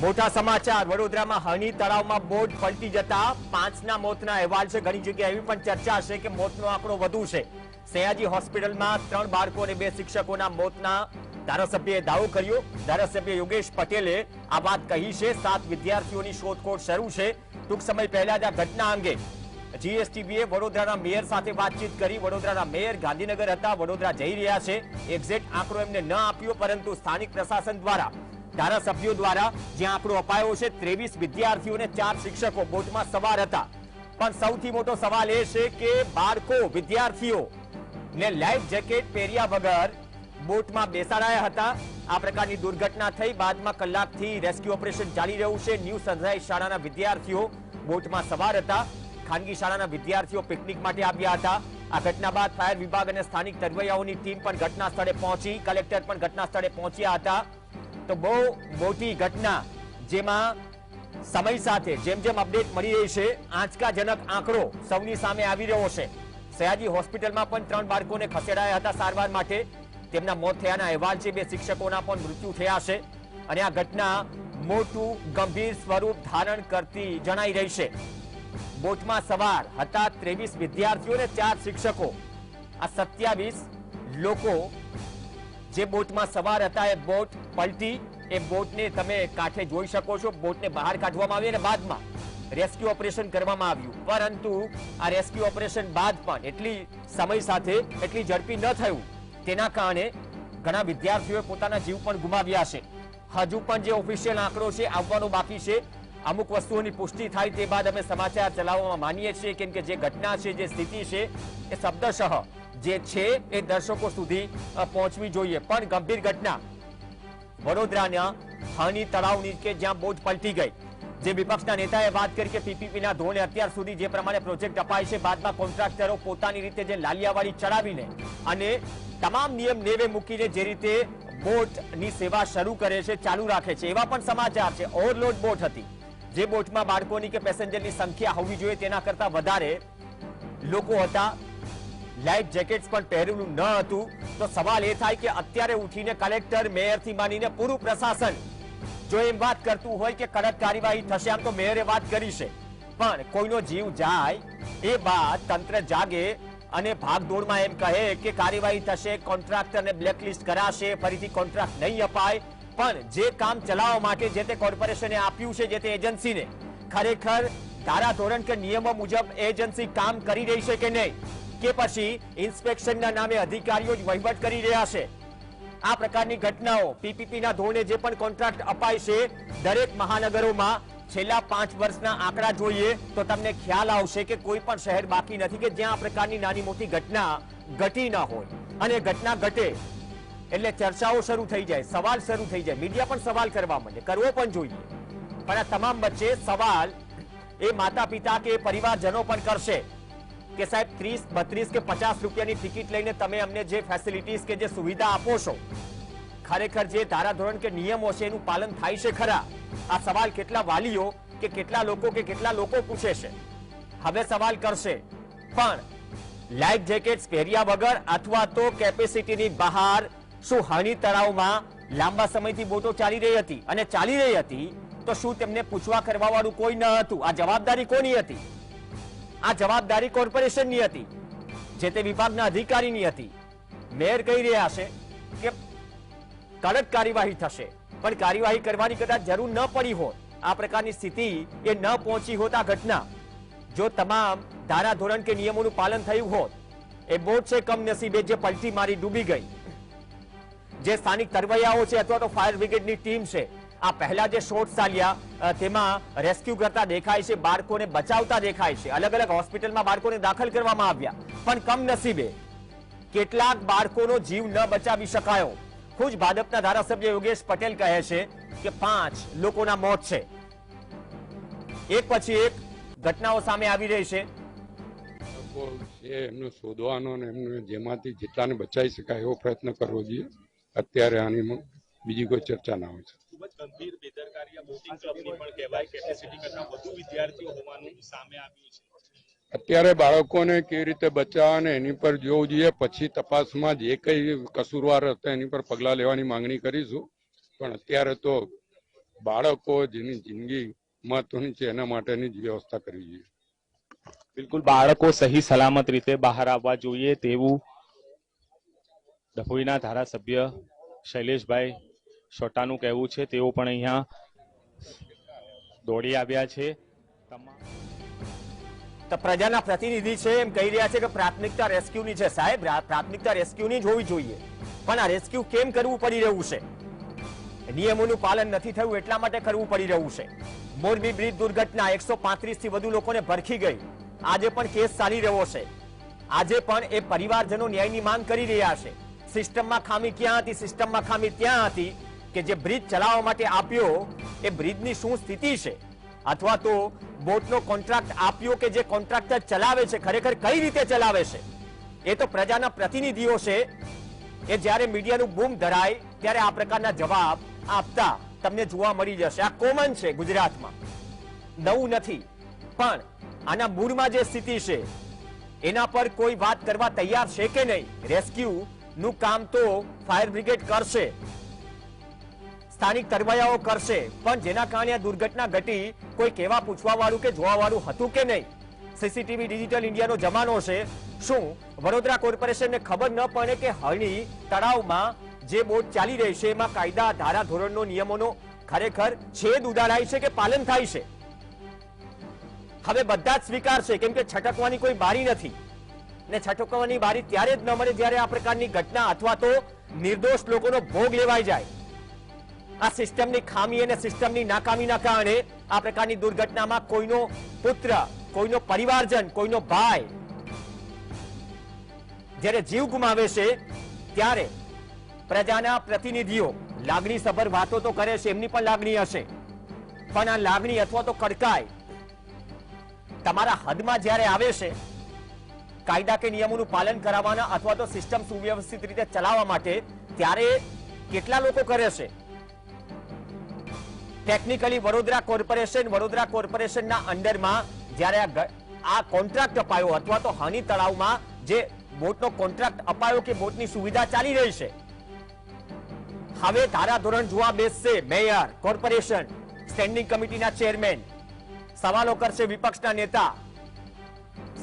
મોટા સમાચાર વડોદરામાં હની તળાવમાં બોટ પલટી જતા 5ના મોતના અહેવાલ છે। ઘણી જગ્યાએ એવી પણ ચર્ચા છે કે મોતનો આંકડો વધુ છે। સયાજી હોસ્પિટલમાં 3 બાળકો અને 2 શિક્ષકોના મોતના ધારાસભ્યએ દાવો કર્યો। ધારાસભ્ય યોગેશ પટેલે આ વાત કહી છે। 7 વિદ્યાર્થીઓની શોધખોળ શરૂ છે। ટૂંક સમય પહેલા જ આ ઘટના અંગે જીએસટીવીએ વડોદરાના મેયર સાથે વાતચીત કરી। વડોદરાના મેયર ગાંધીનગર હતા, વડોદરા જઈ રહ્યા છે। એક્ઝેક્ટ આંકડો એમને ન આપ્યો, પરંતુ સ્થાનિક પ્રશાસન દ્વારા, ધારાસભ્યો દ્વારા જે આંકડો અપાયો છે 23 વિદ્યાર્થીઓ અને 4 શિક્ષકો બોટમાં સવાર હતા। પણ સૌથી મોટો સવાલ એ છે કે બાળકો વિદ્યાર્થીઓ ને લાઈફ જેકેટ પહેર્યા વગર બોટમાં બેસાડાયા હતા। આ પ્રકારની દુર્ઘટના થઈ। બાદમાં કલાકથી રેસ્ક્યુ ઓપરેશન ચાલી રહ્યું છે। ન્યૂ સનરાઈઝ શાળાના વિદ્યાર્થીઓ બોટમાં સવાર હતા। ખાનગી શાળાના વિદ્યાર્થીઓ પિકનિક માટે આવ્યા હતા। આ ઘટના બાદ ફાયર વિભાગ અને સ્થાનિક તરવૈયાઓની ટીમ પણ ઘટના સ્થળે પહોંચી। કલેક્ટર પણ ઘટના સ્થળે પહોંચ્યા હતા। તો બહુ મોટી ઘટના, જેમાં સમય સાથે જેમ જેમ અપડેટ મળી રહી છે આંચકાજનક આંકડો સૌની સામે આવી રહ્યો છે। સયાજી હોસ્પિટલમાં પણ 3 બાળકોને ખસેડાયા હતા સારવાર માટે। તેમના મોત થયાના અહેવાલ છે। 2 શિક્ષકોના પણ મૃત્યુ થયા છે અને આ ઘટના મોટું ગંભીર સ્વરૂપ ધારણ કરતી જણાઈ રહી છે। બોટમાં સવાર હતા 23 વિદ્યાર્થીઓ અને 4 શિક્ષકો। આ 27 લોકો જે બોટમાં સવાર હતા એ બોટ પલટી। એ બોટને તમે કાંઠે જોઈ શકો છો। બોટને બહાર કાઢવામાં આવી અને બાદમાં રેસ્ક્યુ ઓપરેશન કરવામાં આવ્યું, પરંતુ આ રેસ્ક્યુ ઓપરેશન બાદ પણ એટલી સમય સાથે એટલી ઝડપી ન થયું, તેના કારણે ઘણા વિદ્યાર્થીઓએ પોતાના જીવ પણ ગુમાવ્યા છે। હજુ પણ જે ઓફિશિયલ આંકડો છે આવવાનો બાકી છે। અમુક વસ્તુઓની પુષ્ટિ થાય તે બાદ અમે સમાચાર ચલાવવામાં માનીએ છીએ, કેમ કે જે ઘટના છે, જે સ્થિતિ છે એ શબ્દશઃ જે છે એ દર્શકો સુધી પહોંચવી જોઈએ। પણ ગંભીર ઘટના વડોદરાના હની તળાવની કે જ્યાં બોટ પલટી ગઈ। જે વિપક્ષના નેતાએ વાત કરી કે પીપીપીના ધોરણે અત્યાર સુધી જે પ્રમાણે પ્રોજેક્ટ અપાય છે, બાદમાં કોન્ટ્રાક્ટરો પોતાની રીતે જે લાલિયાવાડી ચડાવીને અને તમામ નિયમ નેવે મૂકીને જે રીતે બોટની સેવા શરૂ કરે છે, ચાલુ રાખે છે, એવા પણ સમાચાર છે। ઓવરલોડ બોટ હતી, જે બોટમાં બાળકોની કે પેસેન્જરની સંખ્યા હોવી જોઈએ તેના કરતા વધારે લોકો હતા। લાઈફ જેકેટ્સ પણ પહેરેલું ન હતું। તો સવાલ એ થાય કે અત્યારે ઉઠીને કલેક્ટર, મેયરથી માંડીને પૂરું પ્રશાસન જો એમ વાત કરતું હોય કે કડક કાર્યવાહી થશે, આમ તો મેયરે વાત કરી છે, પણ કોઈનો જીવ જાય એ બાદ તંત્ર જાગે અને ભાગદોડમાં એમ કહે કે કાર્યવાહી થશે, કોન્ટ્રાક્ટરને બ્લેકલિસ્ટ કરાશે, ફરીથી કોન્ટ્રાક્ટ નહીં અપાય। પણ જે કામ ચલાવવા માટે જે તે કોર્પોરેશને આપ્યું છે, જે તે એજન્સીને, ખરેખર ધારાધોરણ કે નિયમો મુજબ એજન્સી કામ કરી રહી છે કે નહીં, કે પછી ઇન્સ્પેક્શનના નામે અધિકારીઓ જ વહીવટ કરી રહ્યા છે? આ પ્રકારની ઘટનાઓ પીપીપીના ધોરણે જે પણ કોન્ટ્રાક્ટ અપાય છે, દરેક મહાનગરોમાં છેલ્લા 5 વર્ષના આંકડા જોઈએ તો તમને ખ્યાલ આવશે કે કોઈ પણ શહેર બાકી નથી કે જ્યાં આ પ્રકારની નાની મોટી ઘટના ઘટી ન હોય। અને ઘટના ઘટે એટલે ચર્ચાઓ શરૂ થઈ જાય, સવાલ શરૂ થઈ જાય, મીડિયા પણ સવાલ કરવા માંડે, કરવો પણ જોઈએ। પણ આ તમામ વચ્ચે સવાલ એ માતા પિતા કે પરિવારજનો પણ કરશે કે સાહેબ 30, 32 કે 50 રૂપિયાની ટિકિટ લઈને તમે અમને જે ફેસિલિટીઝ કે જે સુવિધા આપો છો, ખરેખર જે ધારાધોરણ કે નિયમો છે એનું પાલન થાય છે ખરા? આ સવાલ કેટલા વાલીઓ કે કેટલા લોકો પૂછે છે। હવે સવાલ કરશે, પણ લાઈફ જેકેટ્સ પહેર્યા વગર અથવા તો કેપેસિટીની બહાર શું હની તળાવમાં લાંબા સમયથી બોટો ચાલી રહી હતી? અને ચાલી રહી હતી તો શું તેમને પૂછવા કરવા વાળું કોઈ ન હતું? આ જવાબદારી કોની હતી? આ જવાબદારી કોર્પોરેશનની હતી, જે તે વિભાગના અધિકારીની હતી। મેયર કહી રહ્યા છે કે કડક કાર્યવાહી થશે, પણ કાર્યવાહી કરવાની કદાચ જરૂર ન પડી હોત, આ પ્રકારની સ્થિતિ એ ન પહોંચી હોત આ ઘટના, જો તમામ ધારાધોરણ કે નિયમોનું પાલન થયું હોત। એ બોટ છે કમનસીબે જે પલટી મારી ડૂબી ગઈ। જે સ્થાનિક તરવૈયાઓ છે અથવા તો ફાયર બ્રિગેડની ટીમ છે, આ પહેલા જે શોટ ચાલ્યા તેમાં રેસ્ક્યુ કરતા દેખાય છે, બાળકોને બચાવતા દેખાય છે, અલગ અલગ હોસ્પિટલમાં બાળકોને દાખલ કરવામાં આવ્યા, પણ કમનસીબે કેટલાક બાળકોનો જીવ ન બચાવી શકાયો। ખુદ ભાજપના ધારાસભ્ય યોગેશ પટેલ કહે છે કે 5 લોકોના મોત છે। એક પછી એક ઘટનાઓ સામે આવી રહી છે। એમને શોધવાનો અને એમને જેમાંથી જેટલાને બચાવી શકાય એવો પ્રયત્ન કરવો જોઈએ। અત્યારે આની બીજી કોઈ ચર્ચા ના હોય છે। ખૂબ જ ગંભીર બેદરકારી બોટિંગ ક્લબની પણ કહેવાય, કેપેસિટી કરતા વધુ વિદ્યાર્થીઓ હોવાનું સામે આવ્યું છે। અત્યારે બાળકોને કેવી રીતે બચાવવા એની પર જોવું જોઈએ, પછી તપાસમાં જે કઈ કસૂરવાર હતા એની પર પગલાં લેવાની માંગણી કરીશું। પણ અત્યારે તો બાળકો જેની જિંદગી મહત્વની છે એના માટેની જ વ્યવસ્થા કરવી જોઈએ. બિલકુલ, બાળકો સહી સલામત રીતે બહાર આવવા જોઈએ તેવું ડભોઈના ધારાસભ્ય શૈલેષભાઈ શોટાનું કહેવું છે. તેઓ પણ અહીંયા દોડી આવ્યા છે. તો પ્રજાના પ્રતિનિધિ છે એમ કહી રહ્યા છે કે પ્રાથમિકતા રેસ્ક્યુની છે. સાહેબ, પ્રાથમિકતા રેસ્ક્યુની જ હોવી જોઈએ, પણ આ રેસ્ક્યુ કેમ કરવું પડી રહ્યું છે? નિયમોનું પાલન નથી થયું એટલા માટે કરવું પડી રહ્યું છે. મોરબી બ્રિજ દુર્ઘટના 135 થી વધુ લોકોને ભરખી ગઈ. આજે પણ કેસ ચાલી રહ્યો છે. આજે પણ એ પરિવારજનો ન્યાયની માંગ કરી રહ્યા છે. સિસ્ટમમાં ખામી ક્યાં હતી? સિસ્ટમમાં ખામી ત્યાં હતી કે જે બ્રિજ ચલાવવા માટે આપ્યો એ બ્રિજની શું સ્થિતિ છે, અથવા તો બોટનો કોન્ટ્રાક્ટ આપ્યો કે જે કોન્ટ્રાક્ટર ચલાવે છે ખરેખર કઈ રીતે ચલાવે છે? એ તો પ્રજાના પ્રતિનિધિઓ છે. એ જ્યારે મીડિયાનું બૂમ ધરાય ત્યારે આ પ્રકારના જવાબ આપતા તમને જોવા મળી જશે. આ કોમન છે ગુજરાતમાં, નવું નથી. પણ આના મૂળમાં જે સ્થિતિ છે એના પર કોઈ વાત કરવા તૈયાર છે કે નહીં? રેસ્ક્યુ નું કામ તો ફાયર બ્રિગેડ કરશે, સ્થાનિક તરવૈયાઓ કરશે, પણ જેના કારણે આ દુર્ઘટના ઘટી કોઈ કહેવા પૂછવા વાળું કે જોવા વાળું હતું કે નહીં? સીસીટીવી ડિજિટલ ઇન્ડિયાનો જમાનો છે. શું વડોદરા કોર્પોરેશનને ખબર ન પડે કે હરણી તળાવમાં જે બોટ ચાલી રહી છે એમાં કાયદા ધારા ધોરણનો નિયમોનો ખરેખર છેદ ઉડાડાય છે કે પાલન થાય છે? હવે બધા જ સ્વીકાર છે, કેમ કે છટકવાની કોઈ બારી નથી, ને છટકવાની બારી ત્યારે જ ન મળે જ્યારે આ પ્રકારની ઘટના અથવા તો નિર્દોષ લોકોનો ભોગ લેવાઈ જાય. આ સિસ્ટમની ખામી અને સિસ્ટમની નાકામીના કારણે આ પ્રકારની દુર્ઘટનામાં કોઈનો પુત્ર, કોઈનો પરિવારજન, કોઈનો ભાઈ જ્યારે જીવ ગુમાવે છે ત્યારે પ્રજાના પ્રતિનિધિઓ લાગણીસભર વાતો તો કરે છે, એમની પણ લાગણી હશે, પણ આ લાગણી અથવા તો કડકાઈ તમારા હદમાં જ્યારે આવે છે કાયદા કે નિયમોનું પાલન કરાવવાના અથવા તો સિસ્ટમ સુવ્યવસ્થિત રીતે ચલાવવા માટે, ત્યારે કેટલા લોકો કરે છે? ટેકનિકલી વડોદરા કોર્પોરેશનના અંડરમાં જ્યારે આ કોન્ટ્રાક્ટ અપાયો અથવા તો હની તળાવમાં જે બોટનો કોન્ટ્રાક્ટ અપાયો કે બોટની સુવિધા ચાલી રહી છે, હવે ધારાધોરણ જોવા બેસશે મેયર, કોર્પોરેશન, સ્ટેન્ડિંગ કમિટીના ચેરમેન, સવાલો કરશે વિપક્ષના નેતા,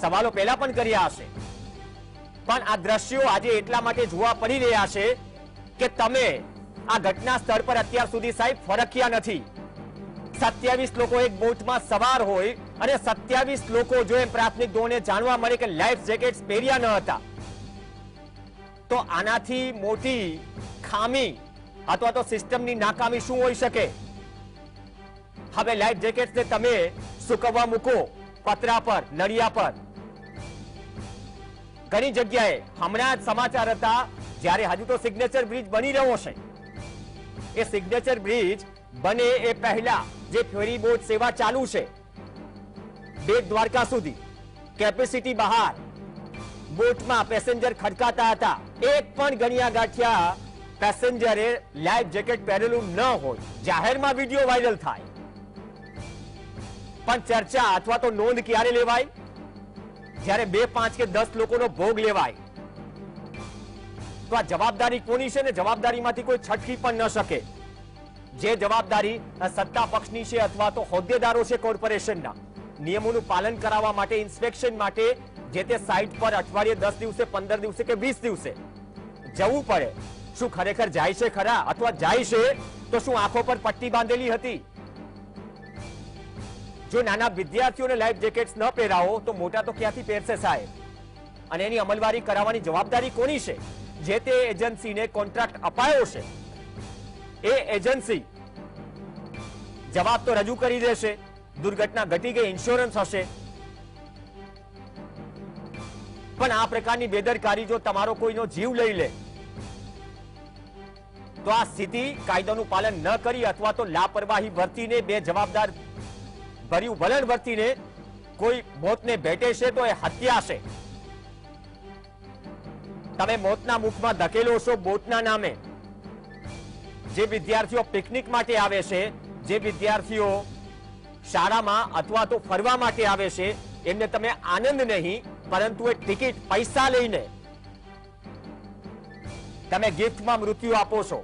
સવાલો પહેલા પણ કર્યા હશે. પણ આ દ્રશ્યો આજે એટલા માટે જોવા પડી રહ્યા છે કે તમે આ ઘટના સ્થળ પર અત્યાર સુધી સાહેબ ફરક્યા નથી. 27 લોકો એક બોટમાં સવાર હોય અને 27 લોકો જો એમ પ્રાથમિક ધોરણે જાણવા મળે કે લાઈફ જેકેટ્સ પહેર્યા ન હતા, તો આનાથી મોટી ખામી અથવા તો સિસ્ટમની નાકામી શું હોઈ શકે? હવે લાઈફ જેકેટ્સને તમે સુકવવા મૂકો પતરા પર, નળિયા પર. ઘણી જગ્યાએ હમણાં જ સમાચાર હતા જ્યારે હજુ તો સિગ્નેચર બ્રિજ બની રહ્યો છે, એ સિગ્નેચર બ્રિજ બને એ પહેલા જે ફેરી બોટ સેવા ચાલુ છે બેટ દ્વારકા સુધી, કેપેસિટી બહાર બોટમાં પેસેન્જર ખડકાતા હતા. એક પણ ગણ્યા ગાંઠિયા પેસેન્જરે લાઈફ જેકેટ પહેરેલું ન હોય. જાહેરમાં વિડીયો વાયરલ થાય, પણ ચર્ચા અથવા તો નોંધ ક્યારે લેવાય? જ્યારે 2, 5 કે 10 લોકોનો ભોગ લેવાય. તો આ જવાબદારી કોની છે? ને જવાબદારીમાંથી કોઈ છટકી પણ ન શકે. જે જવાબદારી સત્તા પક્ષની છે અથવા તો હોદ્દેદારો છે કોર્પોરેશનના, નિયમોનું પાલન કરાવવા માટે, ઇન્સ્પેક્શન માટે જે તે સાઇટ પર અઠવાડિયે 10 દિવસે, 15 દિવસે કે 20 દિવસે જવું પડે. શું ખરેખર જાય છે ખરા? અથવા જાય છે તો શું આંખો પર પટ્ટી બાંધેલી હતી? જો નાના વિદ્યાર્થીઓને લાઈફ જેકેટ્સ ન પહેરાવો તો મોટા તો ક્યાંથી પહેરશે સાહેબ? અને એની અમલવારી કરાવવાની જવાબદારી કોની છે? જે તે એજન્સીને કોન્ટ્રાક્ટ અપાયો છે એ એજન્સી જવાબ તો રજૂ કરી દેશે. દુર્ઘટના ઘટી ગઈ, ઇન્સ્યોરન્સ હશે. પણ આ પ્રકારની બેદરકારી જો તમારો કોઈનો જીવ લઈ લે તો આ સ્થિતિ કાયદાનું પાલન ન કરી અથવા તો લાપરવાહી વર્તીને, બે જવાબદાર ભર્યું વલણ વર્તીને કોઈ મોતને ભેટે છે તો એ હત્યા છે. તમે મોતના મુખમાં ધકેલો છો બોટના નામે. જે વિદ્યાર્થીઓ પિકનિક માટે આવે છે, જે વિદ્યાર્થીઓ શાળામાં અથવા તો ફરવા માટે આવે છે, એમને તમે આનંદ નહીં પરંતુ એ ટિકિટ પૈસા લઈને તમે ગિફ્ટમાં મૃત્યુ આપો છો.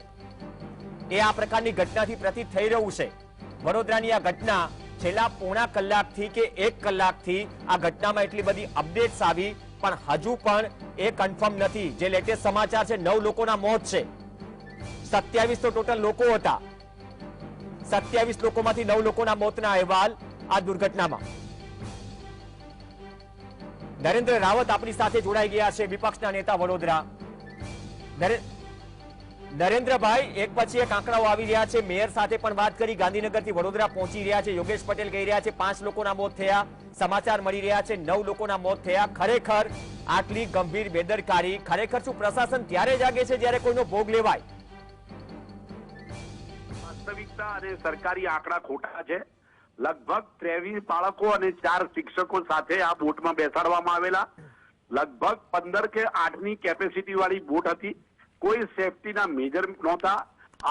એ આ પ્રકારની ઘટનાથી પ્રતીત થઈ રહ્યું છે. વડોદરાની આ ઘટના છેલ્લા પોણા કલાકથી કે 1 કલાકથી આ ઘટનામાં એટલી બધી અપડેટ્સ આવી, પણ હજુ પણ એ કન્ફર્મ નથી. જે લેટેસ્ટ સમાચાર છે 9 લોકોના મોત છે. 27 તો ટોટલ લોકો હતા. 27 લોકોમાંથી 9 લોકોના મોતના અહેવાલ આ દુર્ઘટનામાં. નરેન્દ્ર રાવત આપણી સાથે જોડાઈ ગયા છે, વિપક્ષના નેતા વડોદરા. નરેન્દ્રભાઈ, એક પછી એક આંકડાઓ આવી રહ્યા છે. મેયર સાથે પણ વાત કરી, ગાંધીનગરથી વડોદરા પહોંચી રહ્યા છે. યોગેશ પટેલ કહી રહ્યા છે 5 લોકોના મોત થયા. સમાચાર મળી રહ્યા છે 9 લોકોના મોત થયા. ખરેખર આટલી ગંભીર બેદરકારી, ખરેખર શું પ્રશાસન ત્યારે જાગે છે જ્યારે કોઈનો ભોગ લેવાય? વાસ્તવિકતા અને સરકારી આંકડા ખોટા છે. લગભગ 23 બાળકો અને 4 શિક્ષકો સાથે આ બોટમાં બેસાડવામાં આવેલા. લગભગ 15 કે 8ની કેપેસિટી વાળી બોટ હતી. કોઈ સેફટીના મેજર નહોતા.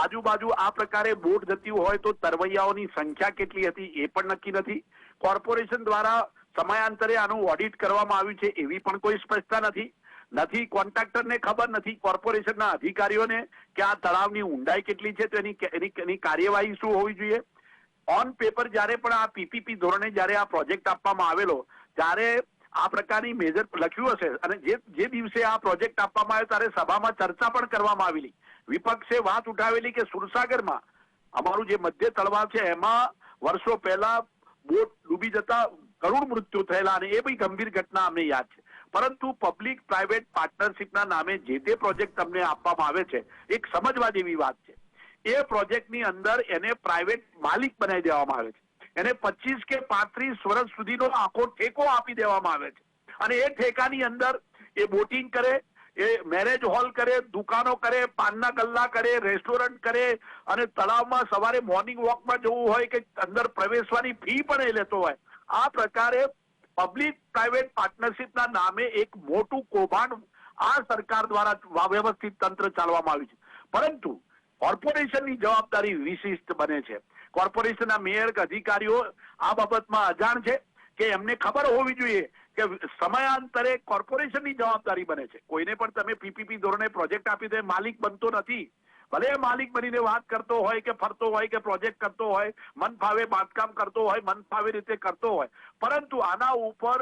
આજુબાજુ આ પ્રકારે બોટ જતી હોય તો તરવૈયાઓની સંખ્યા કેટલી હતી એ પણ નક્કી નથી. કોર્પોરેશન દ્વારા સમયાંતરે આનું ઓડિટ કરવામાં આવ્યું છે એવી પણ કોઈ સ્પષ્ટતા નથી. કોન્ટ્રાક્ટરને ખબર નથી, કોર્પોરેશનના અધિકારીઓને કે આ તળાવની ઊંડાઈ કેટલી છે તો એની કાર્યવાહી શું હોવી જોઈએ. ઓન પેપર જ્યારે પણ આ પીપીપી ધોરણે જ્યારે આ પ્રોજેક્ટ આપવામાં આવેલો, ત્યારે આ પ્રકારની મેજર લખ્યું હશે અને જે દિવસે આ પ્રોજેક્ટ આપવામાં આવ્યો ત્યારે સભામાં ચર્ચા પણ કરવામાં આવેલી. વિપક્ષે વાત ઉઠાવેલી કે સુરસાગરમાં અમારું જે મધ્ય તળાવ છે એમાં વર્ષો પહેલા બોટ ડૂબી જતા કરોડ મૃત્યુ થયેલા અને એ બી ગંભીર ઘટના અમને યાદ છે. પરંતુ પબ્લિક પ્રાઇવેટ પાર્ટનરશિપના નામે જે તે પ્રોજેક્ટ તમને આપવામાં આવે છે, એક સમજવા જેવી વાત છે. એ પ્રોજેક્ટની અંદર એને પ્રાઇવેટ માલિક બનાવી દેવામાં આવે છે. એને 25 કે 35 વર્ષ સુધીનો આખો ઠેકો આપી દેવામાં આવે છે અને એ ઠેકાની અંદર એ બોટિંગ કરે, એ મેરેજ હોલ કરે, દુકાનો કરે, પાનના ગલ્લા કરે, રેસ્ટોરન્ટ કરે અને તળાવમાં સવારે મોર્નિંગ વોકમાં જવું હોય કે અંદર પ્રવેશવાની ફી પણ એ લેતો હોય. આ પ્રકારે પબ્લિક પ્રાઇવેટ પાર્ટનરશિપના નામે એક મોટું કૌભાંડ આ સરકાર દ્વારા વ્યવસ્થિત તંત્ર ચાલવામાં આવ્યું છે. પરંતુ કોર્પોરેશનની જવાબદારી વિશિષ્ટ બને છે. કોર્પોરેશનના મેયર કે અધિકારીઓ આ બાબતમાં અજાણ છે કે એમને ખબર હોવી જોઈએ કે સમયાંતરે કોર્પોરેશનની જવાબદારી બને છે. કોઈને પણ તમે પીપીપી ધોરણે પ્રોજેક્ટ આપી દે, માલિક બનતો નથી. ભલે માલિક બનીને વાત કરતો હોય કે ફરતો હોય કે પ્રોજેક્ટ કરતો હોય, મન ફાવે બાંધકામ કરતો હોય, મન ફાવે રીતે કરતો હોય, પરંતુ આના ઉપર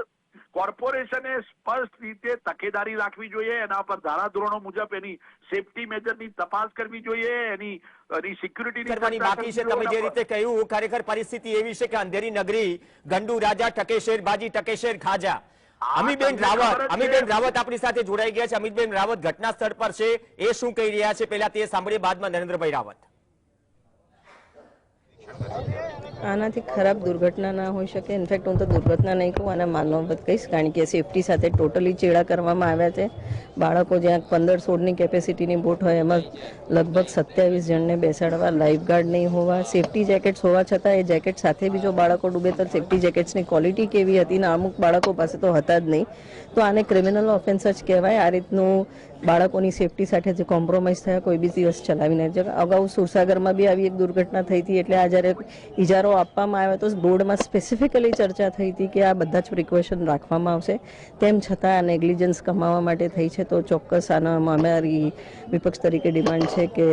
કોર્પોરેશને સ્પષ્ટ રીતે તકેદારી રાખવી જોઈએ. એના પર ધારાધોરણો મુજબ એની સેફટી મેજરની તપાસ કરવી જોઈએ, એની સિક્યુરિટી કરવાની બાકી છે. તમે જે રીતે કહ્યું, ખરેખર પરિસ્થિતિ એવી છે કે અંધેરી નગરી, ગંડુ રાજા, ટકેશેર બાજી, ટકેશેર ખાજા. અમીબેન રાવત આપણી સાથે જોડાઈ ગયા છે. અમિતબેન રાવત ઘટના સ્થળ પર છે, એ શું કહી રહ્યા છે પહેલા તે સાંભળીએ, બાદમાં નરેન્દ્રભાઈ રાવત. આનાથી ખરાબ દુર્ઘટના ના હોઈ શકે. ઇનફેક્ટ હું તો દુર્ઘટના નહીં કહું, આને માનવવત કહીશ, કારણ કે સેફટી સાથે ટોટલી ચેડા કરવામાં આવ્યા છે. બાળકો જ્યાં 15-16ની કેપેસિટીની બોટ હોય એમાં લગભગ 27 જણને બેસાડવા, લાઈફગાર્ડ નહીં હોવા, સેફટી જેકેટ્સ હોવા છતાં એ જેકેટ સાથે બીજો બાળકો ડૂબે તો સેફટી જેકેટ્સની ક્વોલિટી કેવી હતી ને અમુક બાળકો પાસે તો હતા જ નહીં. તો આને ક્રિમિનલ ઓફેન્સ જ કહેવાય. આ રીતનું બાળકોની સેફટી સાથે જે કોમ્પ્રોમાઇઝ થયા કોઈ બી દિવસ ચલાવીને. અગાઉ સુરસાગરમાં બી આવી એક દુર્ઘટના થઈ હતી, એટલે આ જ્યારે ઇજારો આપવામાં આવ્યો તો બોર્ડમાં સ્પેસિફિકલી ચર્ચા થઈ હતી કે આ બધા જ પ્રિકોશન રાખવામાં આવશે. તેમ છતાં આ નેગ્લિજન્સ કમાવા માટે થઈ છે. તો ચોક્કસ આનામાં અમારી વિપક્ષ તરીકે ડિમાન્ડ છે કે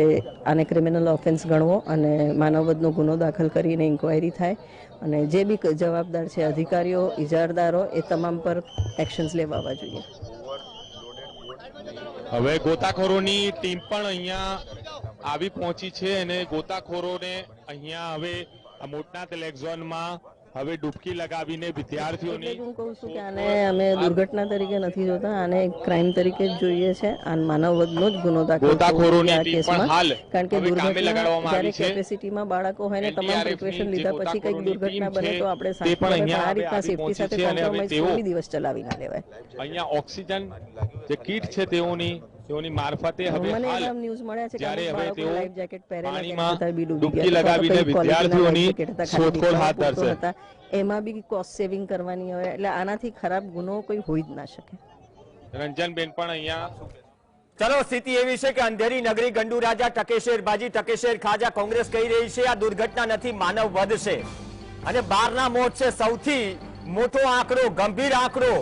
આને ક્રિમિનલ ઓફેન્સ ગણવો અને માનવવધનો ગુનો દાખલ કરીને ઇન્ક્વાયરી થાય અને જે બી જવાબદાર છે અધિકારીઓ, ઇજારદારો, એ તમામ પર એક્શન્સ લેવા જોઈએ. હવે ગોતાખોરોની ટીમ પણ અહીંયા આવી પહોંચી છે અને ગોતાખોરોને અહીંયા હવે મોટનાથ લેક ઝોનમાં હવે ડૂબકી લગાવીને વિદ્યાર્થીઓની, હું કહું છું કે આને અમે દુર્ઘટના તરીકે નથી જોતા, આને એક ક્રાઇમ તરીકે જ જોઈએ છે. આ માનવવધનો જ ગુનો દાખલ ગોતાખોરોની ટીમ પણ હાલ કારણ કે કામે લગાડવામાં આવી છે. કેપેસિટીમાં બાળકો હોય ને તમામ પ્રિપરેશન લીધા પછી કઈક દુર્ઘટના બને તો આપણે આ રીતના સેફટી સાથે કોમ્પ્રોમાઇઝ કોઈ દિવસ ચલાવી ના લેવાય. અહીંયા ઓક્સિજન જે કીટ છે તેઓની મારફતે હવે હાલ ન્યૂઝ મળ્યા છે જ્યારે હવે તેઓ લાઈફ જેકેટ પાણીમાં પહેરેલા ડૂબકી લગાવીને વિદ્યાર્થીઓની શોધખોળ હાથ ધરશે. એમાં બી કોસ્ટ સેવિંગ કરવાની હોય, એટલે આનાથી ખરાબ ગુનો કોઈ હોઈ જ ના શકે. રંજનબેન પણ અહીંયા. ચલો, સ્થિતિ એવી છે કે અંધેરી નગરી, ગંડુ રાજા, ટકેશેર બાજી, ટકેશેર ખાજા. કોંગ્રેસ કહી રહી છે આ દુર્ઘટના નથી, માનવ વધ છે અને 12ના મોત છે. સૌથી મોટો આંકડો, ગંભીર આંકડો.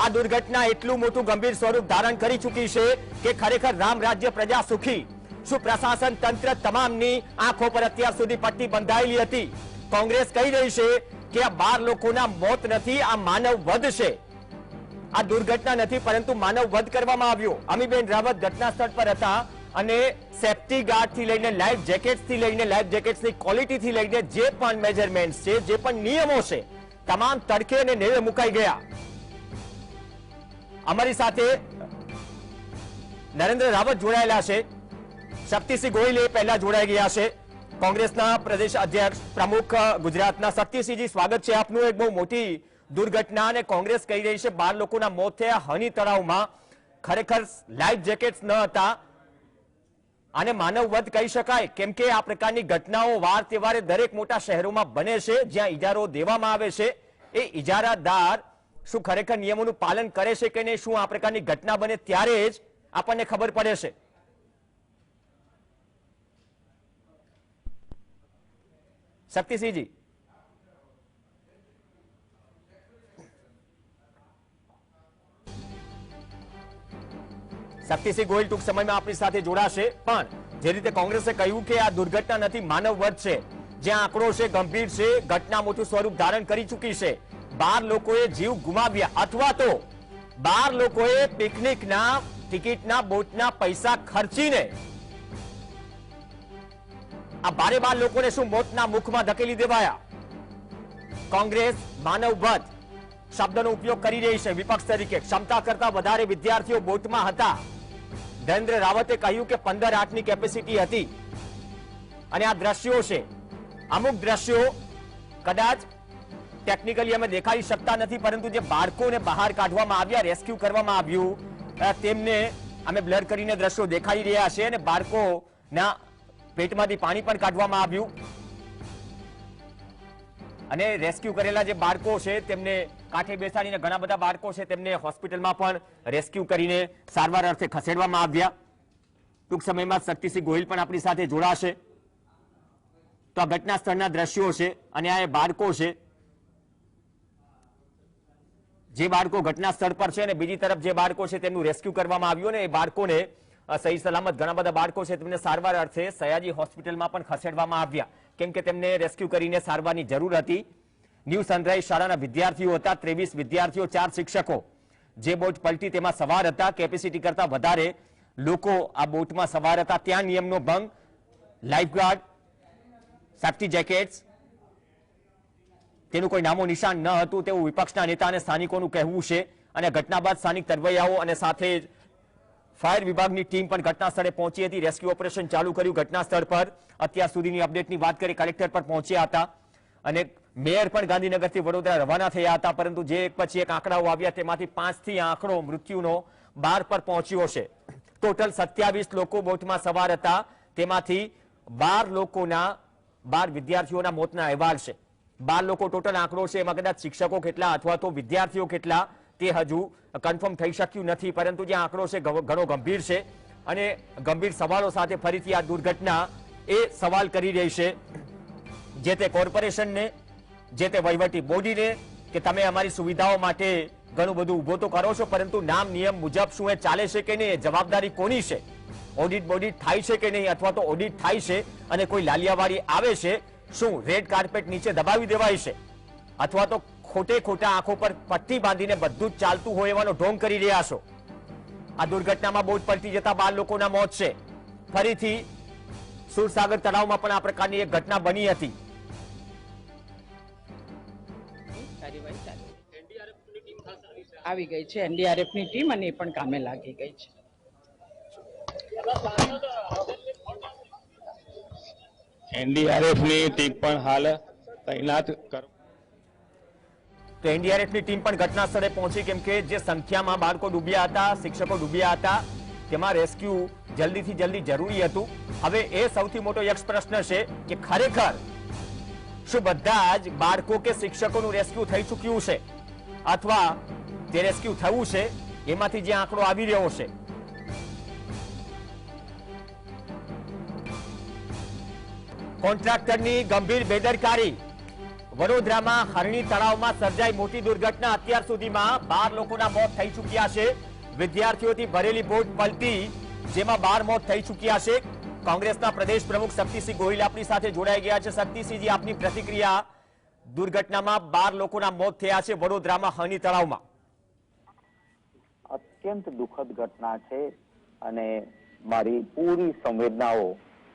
આ દુર્ઘટના એટલું મોટું ગંભીર સ્વરૂપ ધારણ કરી ચૂકી છે કે ખરેખર રામ રાજ્ય પ્રજા સુખી. શું પ્રશાસન તંત્ર તમામની આંખો પર અત્યાર સુધી પટ્ટી બંધાયેલી હતી? કોંગ્રેસ કહી રહી છે કે આ 12 લોકોના મોત નથી, આ માનવ વધ છે, આ દુર્ઘટના નથી પરંતુ માનવ વધ કરવામાં આવ્યો. અમીબેન રાવત ઘટના સ્થળ પર હતા અને સેફ્ટી ગાર્ડ થી લઈને લાઈફ જેકેટ્સ થી લઈને લાઈફ જેકેટ્સની ક્વોલિટી થી લઈને જે પણ મેજરમેન્ટ છે, જે પણ નિયમો છે, તમામ તડકે અને નેવે મુકાઈ ગયા. અમારી સાથે નરેન્દ્ર રાવત જોડાયેલા છે, શક્તિસિંહ ગોહિલ એ પહેલા જોડાઈ ગયા છે, કોંગ્રેસના પ્રદેશ અધ્યક્ષ પ્રમુખ ગુજરાતના. શક્તિસિંહજી, સ્વાગત છે આપનું. એક બહુ મોટી દુર્ઘટના અને કોંગ્રેસ કહી રહી છે 12 લોકોના મોત થયા હની તળાવમાં. ખરેખર લાઈફ જેકેટ્સ ન હતા, આને માનવ વધ કહી શકાય, કેમ કે આ પ્રકારની ઘટનાઓ વાર તહેવારે દરેક મોટા શહેરોમાં બને છે જ્યાં ઇજારો દેવામાં આવે છે. એ ઇજારાદાર શું ખરેખર નિયમોનું પાલન કરે છે કે નહીં, શું આ પ્રકારની ઘટના બને ત્યારે જ આપણને ખબર પડે છે? શક્તિસિંહજી. શક્તિસિંહ ગોહિલ ટૂંક સમયમાં આપણી સાથે જોડાશે. પણ જે રીતે કોંગ્રેસે કહ્યું કે આ દુર્ઘટના નથી, માનવ વધ છે, જ્યાં આંકડો છે ગંભીર છે, ઘટના મોટું સ્વરૂપ ધારણ કરી ચૂકી છે, 12 લોકોએ જીવ ગુમાવ્યા અથવા તો 12 લોકોએ પિકનિકના ટિકિટના બોટના પૈસા ખર્ચીને આ 12 લોકોને શું મોતના મુખમાં ધકેલી દેવાયા? કોંગ્રેસ માનવ વધ શબ્દનો ઉપયોગ કરી રહી છે વિપક્ષ તરીકે. ક્ષમતા કરતા વધારે વિદ્યાર્થીઓ બોટમાં હતા. નરેન્દ્ર રાવતે કહ્યું કે 15-8ની કેપેસિટી હતી અને આ દ્રશ્યો છે. અમુક દ્રશ્યો કદાચ ટેકનિકલી અમે દેખાડી શકતા નથી, પરંતુ જે બાળકોને બહાર કાઢવામાં આવ્યા, રેસ્ક્યુ કરવામાં આવ્યું, તેમને અમે બ્લર કરીને દ્રશ્યો દેખાડી રહ્યા છે અને બાળકોના પેટમાંથી પાણી પણ કાઢવામાં આવ્યું અને રેસ્ક્યુ કરેલા જે બાળકો છે તેમને કાંઠે બેસાડીને ઘણા બધા બાળકો છે તેમને હોસ્પિટલમાં પણ રેસ્ક્યુ કરીને સારવાર અર્થે ખસેડવામાં આવ્યા. ટૂંક સમયમાં શક્તિસિંહ ગોહિલ પણ આપણી સાથે જોડાશે. તો આ ઘટના સ્થળના દ્રશ્યો છે અને આ બાળકો છે, જે બાળકો ઘટના સ્થળ પર છે અને બીજી તરફ જે બાળકો છે તેમનું રેસ્ક્યુ કરવામાં આવ્યું અને એ બાળકોને સહી સલામત ઘણા બધા બાળકો છે તેમને સારવાર અર્થે સયાજી હોસ્પિટલમાં પણ ખસેડવામાં આવ્યા, કેમ કે તેમને રેસ્ક્યુ કરીને સારવારની જરૂર હતી. ન્યૂ સનરાઈઝ શાળાના વિદ્યાર્થીઓ હતા, 23 વિદ્યાર્થીઓ, 4 શિક્ષકો. જે બોટ પલટી તેમાં સવાર હતા, કેપેસિટી કરતા વધારે લોકો આ બોટમાં સવાર હતા. ત્યાં નિયમનો ભંગ, લાઈફગાર્ડ, સેફ્ટી જેકેટ્સ, તેનું કોઈ નામો નિશાન ન હતું તેવું વિપક્ષના નેતા અને સ્થાનિકોનું કહેવું છે. અને ઘટના બાદ સ્થાનિક તરવૈયાઓ અને સાથે જ ફાયર વિભાગની ટીમ પણ ઘટના સ્થળે પહોંચી હતી, રેસ્ક્યુ ઓપરેશન ચાલુ કર્યું. ઘટના સ્થળ પર અત્યાર સુધીની અપડેટની વાત કરી, કલેક્ટર પર પહોંચ્યા હતા અને મેયર પણ ગાંધીનગરથી વડોદરા રવાના થયા હતા, પરંતુ જે એક પછી એક આંકડાઓ આવ્યા તેમાંથી 5થી આંકડો મૃત્યુનો 12 પર પહોંચ્યો છે. ટોટલ 27 લોકો બોટમાં સવાર હતા, તેમાંથી 12 લોકોના 12 વિદ્યાર્થીઓના મોતના અહેવાલ છે. 12 લોકો ટોટલ આંકડો છે, એમાં કદાચ શિક્ષકો કેટલા અથવા તો વિદ્યાર્થીઓ કેટલા તે હજુ કન્ફર્મ થઈ શક્યું નથી, પરંતુ જે આંકડો છે ઘણો ગંભીર છે અને ગંભીર સવાલો સાથે ફરીથી આ દુર્ઘટના એ સવાલ કરી રહી છે જે તે કોર્પોરેશનને, જે તે વહીવટી બોડીને કે તમે અમારી સુવિધાઓ માટે ઘણું બધું ઉભો તો કરો છો, પરંતુ નામ નિયમ મુજબ શું એ ચાલે છે કે નહીં, એ જવાબદારી કોની છે? ઓડિટ બોડિટ થાય છે કે નહીં, અથવા તો ઓડિટ થાય છે અને કોઈ લાલિયાવાડી આવે છે, શું રેડ કાર્પેટ નીચે દબાવી દેવાય છે અથવા તો ખોટે ખોટા આંખો પર પટ્ટી બાંધીને બધું જ ચાલતું હોય એવાનો ઢોંગ કરી રહ્યા છો? આ દુર્ઘટનામાં બોટ પલટી જતા 12 લોકોના મોત છે. ફરીથી સુરસાગર તળાવમાં પણ આ પ્રકારની એક ઘટના બની હતી. આવી ગઈ છે એનડીઆરએફની ટીમ અને એ પણ કામે લાગી ગઈ છે. એનડીઆરએફની ટીમ પણ હાલ તૈનાત કર. તો એનડીઆરએફની ટીમ પણ ઘટના સ્થળે પહોંચી, કેમ કે જે સંખ્યામાં બાળકો ડૂબ્યા હતા, શિક્ષકો ડૂબ્યા હતા, તેમાં રેસ્ક્યુ જલ્દીથી જલ્દી જરૂરી હતું. હવે એ સૌથી મોટો યક્ષ પ્રશ્ન છે કે ખરેખર શું બધા જ બાળકો કે શિક્ષકોનું રેસ્ક્યુ થઈ ચૂક્યું છે અથવા તે રેસ્ક્યુ થયું છે એમાંથી જે આંકડો આવી રહ્યો છે? કોન્ટ્રાક્ટરની ગંભીર બેદરકારી. વડોદરામાં હરણી તળાવમાં સર્જાઈ મોટી દુર્ઘટના. અત્યાર સુધીમાં 12 લોકોના મોત થઈ ચૂક્યા છે. વિદ્યાર્થીઓથી ભરેલી બોટ પલટી, જેમાં 12 મોત થઈ ચૂક્યા છે. કોંગ્રેસના પ્રદેશ પ્રમુખ શક્તિસિંહ ગોહિલ આપણી સાથે જોડાઈ ગયા છે. શક્તિસિંહજી, આપની પ્રતિક્રિયા. દુર્ઘટનામાં 12 લોકોના મોત થયા છે વડોદરામાં હની તળાવમાં. અત્યંત દુઃખદ ઘટના છે અને મારી પૂરી સંવેદનાઓ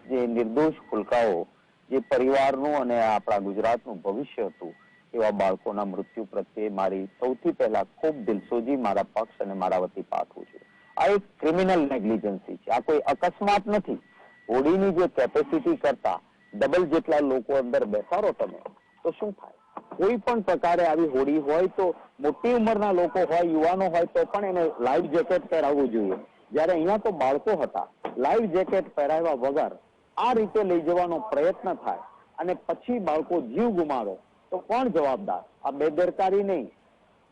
જે નિર્દોષ ફૂલકાઓ જે પરિવારનું અને આપણા ગુજરાતનું ભવિષ્ય હતું એવા બાળકોના મૃત્યુ પ્રત્યે મારી સૌથી પહેલા ખૂબ દિલસોજી મારા પક્ષ અને મારા વતી પાઠવું છું. આ એક ક્રિમિનલ નેગ્લિજન્સી છે, આ કોઈ અકસ્માત નથી. હોડીની જે કેપેસિટી કરતા ડબલ જેટલા લોકો અંદર બેસાડો તમે તો શું થાય? કોઈ પણ પ્રકારે આવી હોડી હોય તો મોટી ઉંમરના લોકો હોય, યુવાનો હોય તો પણ એને લાઈફ જેકેટ પહેરાવવું જોઈએ. જ્યારે અહીંયા તો બાળકો હતા, લાઈફ જેકેટ પહેરાવ્યા વગર આ રીતે લઈ જવાનો પ્રયત્ન થાય અને પછી બાળકો જીવ ગુમાવે તો કોણ જવાબદાર? આ બેદરકારી નહીં,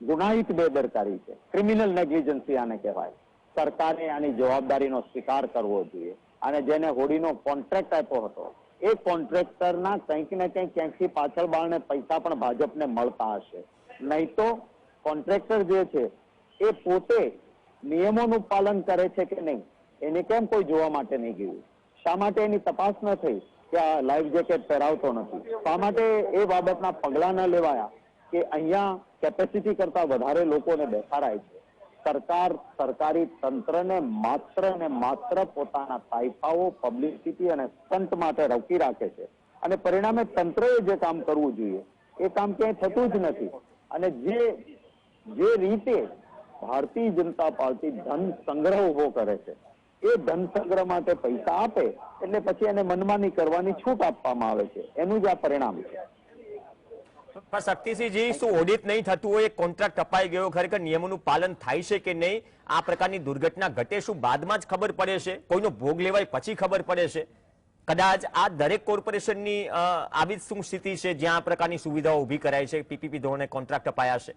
ગુનાહિત બેદરકારી છે, ક્રિમિનલ નેગ્લિજન્સી આને કહેવાય. સરકારે આની જવાબદારીનો સ્વીકાર કરવો જોઈએ. અને જેને હોડીનો કોન્ટ્રાક્ટ આપ્યો હતો એ કોન્ટ્રાક્ટરના કંઈક ને કંઈક ક્યાંકથી પાછળ બાળને પૈસા પણ ભાજપને મળતા હશે. નહીં તો કોન્ટ્રાક્ટર જે છે એ પોતે નિયમોનું પાલન કરે છે કે નહીં એને કેમ કોઈ જોવા માટે નહીં ગયું? શા માટે એની તપાસ ન થઈ કે આ લાઈફ જેકેટ પહેરાવતો નથી? શા માટે એ બાબતના પગલાં ન લેવાયા કે અહીંયા કેપેસિટી કરતા વધારે લોકોને બેસાડાય છે? સરકાર સરકારી તંત્રને માત્ર ને માત્ર પોતાના તાઇફાઓ, પબ્લિસિટી અને સ્ટન્ટ માટે રોકી રાખે છે અને પરિણામે તંત્રએ જે કામ કરવું જોઈએ એ કામ ક્યાંય થતું જ નથી. અને જે રીતે ભારતીય જનતા પાર્ટી ધન સંગ્રહ ઉભો કરે છે એ ધન સંગ્રહ માટે પૈસા આપે એટલે પછી એને મનમાની કરવાની છૂટ આપવામાં આવે છે. એનું જ આ પરિણામ છે. પણ શક્તિસિંહજી, શું ઓડિટ નહીં થતું હોય, કોન્ટ્રાક્ટ અપાઈ ગયો, ખરેખર નિયમોનું પાલન થાય છે કે નહીં? આ પ્રકારની દુર્ઘટના ઘટે શું બાદમાં જ ખબર પડે છે? કોઈનો ભોગ લેવાય પછી ખબર પડે છે? કદાચ આ દરેક કોર્પોરેશનની આવી શું સ્થિતિ છે જ્યાં આ પ્રકારની સુવિધાઓ ઊભી કરાય છે, પીપીપી ધોરણે કોન્ટ્રાક્ટ અપાયા છે?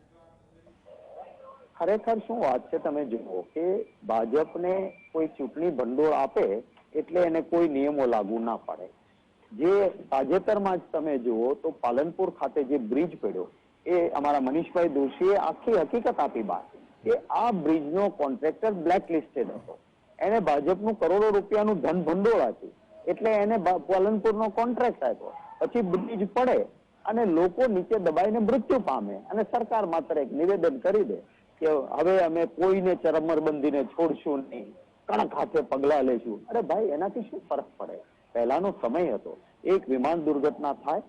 ખરેખર શું વાત છે, તમે જુઓ કે ભાજપને કોઈ ચૂંટણી ભંડોળ આપે એટલે એને કોઈ નિયમો લાગુ ના પડે. જે તાજેતરમાં જ તમે જુઓ તો પાલનપુર ખાતે જે બ્રિજ પડ્યો એ અમારા મનીષભાઈ દોશીએ આખી હકીકત આપી બહાર કે આ બ્રિજનો કોન્ટ્રાક્ટર બ્લેક લિસ્ટેડ હતો. એને ભાજપનું કરોડો રૂપિયાનું ધન ભંડોળ આપ્યું એટલે એને પાલનપુરનો કોન્ટ્રાક્ટ આપ્યો. પછી બ્રિજ પડે અને લોકો નીચે દબાઈને મૃત્યુ પામે અને સરકાર માત્ર એક નિવેદન કરી દે કે હવે અમે કોઈને ચરમરબંધીને છોડશું નહીં, કડક હાથે પગલા લેશું. અરે ભાઈ, એનાથી શું ફરક પડે? પહેલાનો સમય હતો, એક વિમાન દુર્ઘટના થાય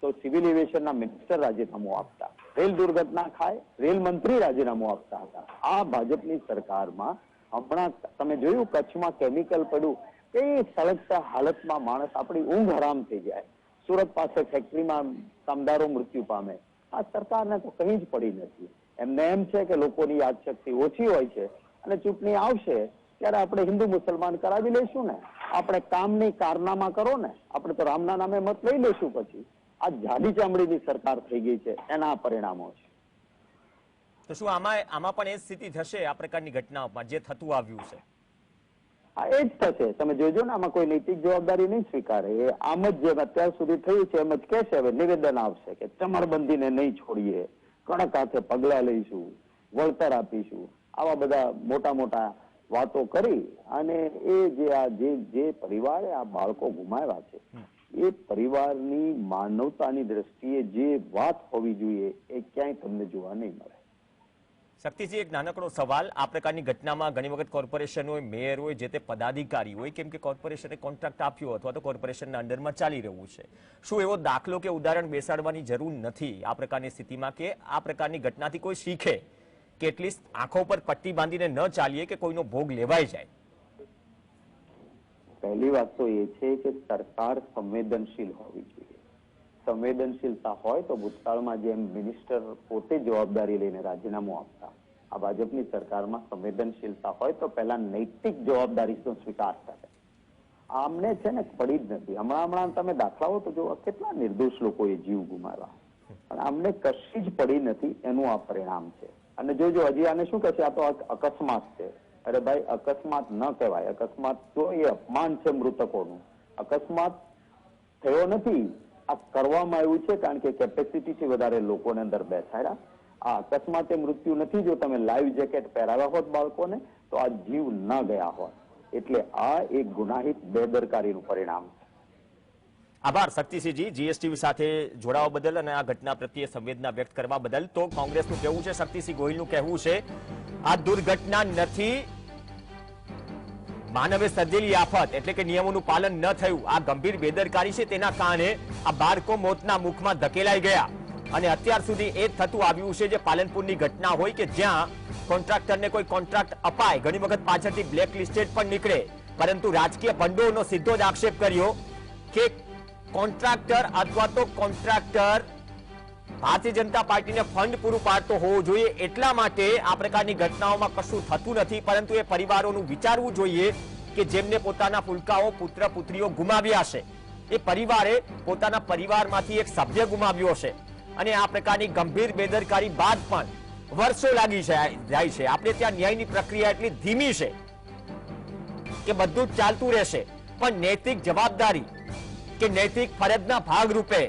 તો સિવિલ એવિએશનના મિનિસ્ટર રાજીનામું આપતા, રેલ દુર્ઘટના થાય રેલ મંત્રી રાજીનામું આપતા હતા. આ ભાજપની સરકારમાં હમણાં તમે જોયું કચ્છમાં કેમિકલ પડ્યું કે સળગતા હાલતમાં માણસ આપણી ઊંઘ હરામ થઈ જાય. સુરત પાસે ફેક્ટરીમાં કામદારો મૃત્યુ પામે. આ સરકારને તો કંઈ જ પડી નથી. એમને એમ છે કે લોકોની યાદશક્તિ ઓછી હોય છે અને ચૂંટણી આવશે ત્યારે આપણે હિન્દુ મુસલમાન કરાવી લઈશું ને, આપણે કામની કારનામા કરો ને, આપણે તો રામના નામે મત લઈ લઈશું. પછી આ જાડી ચામડીની સરકાર થઈ ગઈ છે, એના પરિણામો છે. તો શું આમાં પણ એ સ્થિતિ થશે આ પ્રકારની ઘટનાઓમાં જે થતું આવ્યું છે? હા, એ જ થશે. તમે જોજો ને, આમાં કોઈ નૈતિક જવાબદારી નહીં સ્વીકારે. એ આમ જ જેમ અત્યાર સુધી થયું છે એમ જ કહેશે. હવે નિવેદન આવશે કે ચમરબંધીને નહીં છોડીએ, કડક હાથે પગલા લઈશું, વળતર આપીશું. આવા બધા મોટા મોટા વાતો કરી અને જે પરિવારે આ બાળકો ગુમાવ્યા છે એ પરિવારની માનવતાની દ્રષ્ટિએ જે વાત હોવી જોઈએ એ ક્યાંય તમને જોવા નહીં મળે. શક્તિસિંહ, એક નાનકડો સવાલ. આ પ્રકારની ઘટનામાં ઘણી વખત કોર્પોરેશન હોય, મેયર હોય, જે તે પદાધિકારી હોય, કેમ કે કોર્પોરેશને કોન્ટ્રાક્ટ આપ્યો અથવા તો કોર્પોરેશનના અંડરમાં ચાલી રહ્યું છે, શું એવો દાખલો કે ઉદાહરણ બેસાડવાની જરૂર નથી આ પ્રકારની સ્થિતિમાં કે આ પ્રકારની ઘટનાથી કોઈ શીખે કે એટલીસ્ટ આંખો પર પટ્ટી બાંધીને ન ચાલીએ કે કોઈનો ભોગ લેવાઈ જાય? પહેલી વાત તો એ છે કે સરકાર સંવેદનશીલ હોવી જોઈએ. સંવેદનશીલતા હોય તો ભૂતકાળમાં જેમ મિનિસ્ટર પોતે જવાબદારી લઈને રાજીનામું આપતા, આ ભાજપની સરકારમાં સંવેદનશીલતા હોય તો પહેલા નૈતિક જવાબદારીનો સ્વીકાર કરે. આમને છે ને પડી જ નથી. હમણાં તમે દાખલાઓ તો જો કેટલા નિર્દોષ લોકોએ જીવ ગુમાવ્યા, પણ આમને કશી જ પડી નથી. એનું આ પરિણામ છે. અને જોજો હજી આને શું કહે છે, આ તો અકસ્માત છે. અરે ભાઈ, અકસ્માત ન કહેવાય. અકસ્માત તો એ અપમાન છે મૃતકોનું. અકસ્માત થયો નથી, આ કરવામાં આવ્યું છે કારણ કે કેપેસિટીથી વધારે લોકોને અંદર બેસાડ્યા. આ અકસ્માતે મૃત્યુ નથી. જો તમે લાઈવ જેકેટ પહેરાવ્યા હોત બાળકોને તો આ જીવ ન ગયા હોત. એટલે આ એક ગુનાહિત બેદરકારીનું પરિણામ છે. આભાર શક્તિસિંહજી, જીએસટીવી સાથે જોડાવા બદલ અને આ ઘટના પ્રત્યે સંવેદના વ્યક્ત કરવા બદલ. તો કોંગ્રેસનું કહેવું છે, શક્તિસિંહ ગોહિલનું કહેવું છે, આ દુર્ઘટના નથી, માનવે સર્જેલી આફત એટલે કે નિયમોનું પાલન ન થયું, આ ગંભીર બેદરકારી છે, તેના કારણે આ બાળકો મોતના મુખમાં ધકેલાઈ ગયા. અને અત્યાર સુધી એ થતું આવ્યું છે જે પાલનપુરની ઘટના હોય કે જ્યાં કોન્ટ્રાક્ટરને કોઈ કોન્ટ્રાક્ટ અપાય, ઘણી વખત પાછળથી બ્લેક લિસ્ટેડ પણ નીકળે, પરંતુ રાજકીય ભંડોળનો સીધો જ આક્ષેપ કર્યો કે કોન્ટ્રાક્ટર અથવા તો કોન્ટ્રાક્ટર ભારતીય જનતા પાર્ટીને ફંડ પૂરું પાડતો હોવો જોઈએ, એટલા માટે આ પ્રકારની ઘટનાઓમાં કશું થતું નથી. પરંતુ એ પરિવારોનું વિચારવું જોઈએ કે જેમને પોતાના ફૂલકાઓ, પુત્ર પુત્રીઓ ગુમાવ્યા છે, એ પરિવારે પોતાના પરિવારમાંથી એક સભ્ય ગુમાવ્યો છે અને આ પ્રકારની ગંભીર બેદરકારી બાદ પણ વર્ષો લાગી જાય છે. આપણે ત્યાં ન્યાયની પ્રક્રિયા એટલી ધીમી છે કે બધું જ ચાલતું રહેશે, પણ નૈતિક જવાબદારી કે નૈતિક ફરજના ભાગરૂપે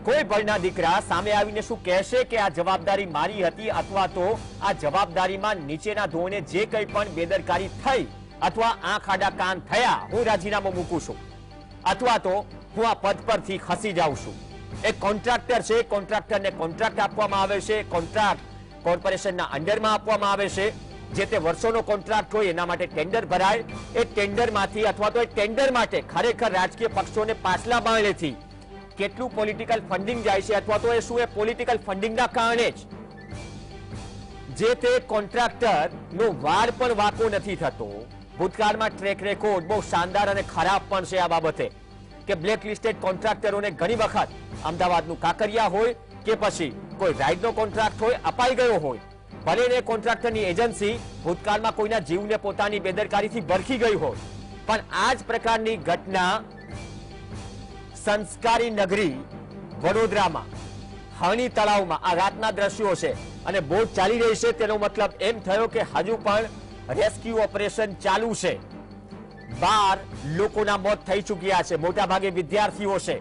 કોઈ ભણના દીકરા સામે આવીને શું કહેશે કે આ જવાબદારી મારી હતી, અથવા તો આ જવાબદારીમાં નીચેના ધોરણે જે કંઈ પણ બેદરકારી થઈ અથવા આંખ આડા કાન થયા, હું રાજીનામું મૂકું છું અથવા તો હું આ પદ પરથી ખસી જાઉં છું. એક કોન્ટ્રાક્ટર છે, કોન્ટ્રાક્ટરને કોન્ટ્રાક્ટ આપવામાં આવે છે, કોન્ટ્રાક્ટ કોર્પોરેશનના અંડરમાં આપવામાં આવે છે, જે તે વર્ષોનો કોન્ટ્રાક્ટ હોય એના માટે ટેન્ડર ભરાય, એ ટેન્ડરમાંથી અથવા તો એ ટેન્ડર માટે ખરેખર રાજકીય પક્ષોને પાછલા બારણેથી કેટલું પોલિટિકલ ફંડિંગ જાય છે, અથવા તો એ શું એ પોલિટિકલ ફંડિંગના કારણે જ જે તે કોન્ટ્રાક્ટરનો વાર પણ વાકો નથી થતો. ભૂતકાળમાં ટ્રેક રેકોર્ડ બહુ શાનદાર અને ખરાબ પણ છે આ બાબતે કે બ્લેક લિસ્ટેડ કોન્ટ્રાક્ટરોને ઘણી વખત અમદાવાદનું કાંકરિયા હોય કે પછી કોઈ રાઇડનો કોન્ટ્રાક્ટ હોય, અપાઈ ગયો હોય, ભલે ને કોન્ટ્રાક્ટરની એજન્સી ભૂતકાળમાં કોઈના જીવને પોતાની બેદરકારીથી ભરખી ગઈ હોય, પણ આ જ પ્રકારની ઘટના સંસ્કારી નગરી વડોદરામાં હણી તળાવમાં આ રાતના દ્રશ્યો છે અને બોટ ચાલી રહી છે, તેનો મતલબ એમ થયો કે હજુ પણ રેસ્ક્યુ ઓપરેશન ચાલુ છે. 12 લોકોના મોત થઈ ચૂક્યા છે, મોટા ભાગે વિદ્યાર્થીઓ છે.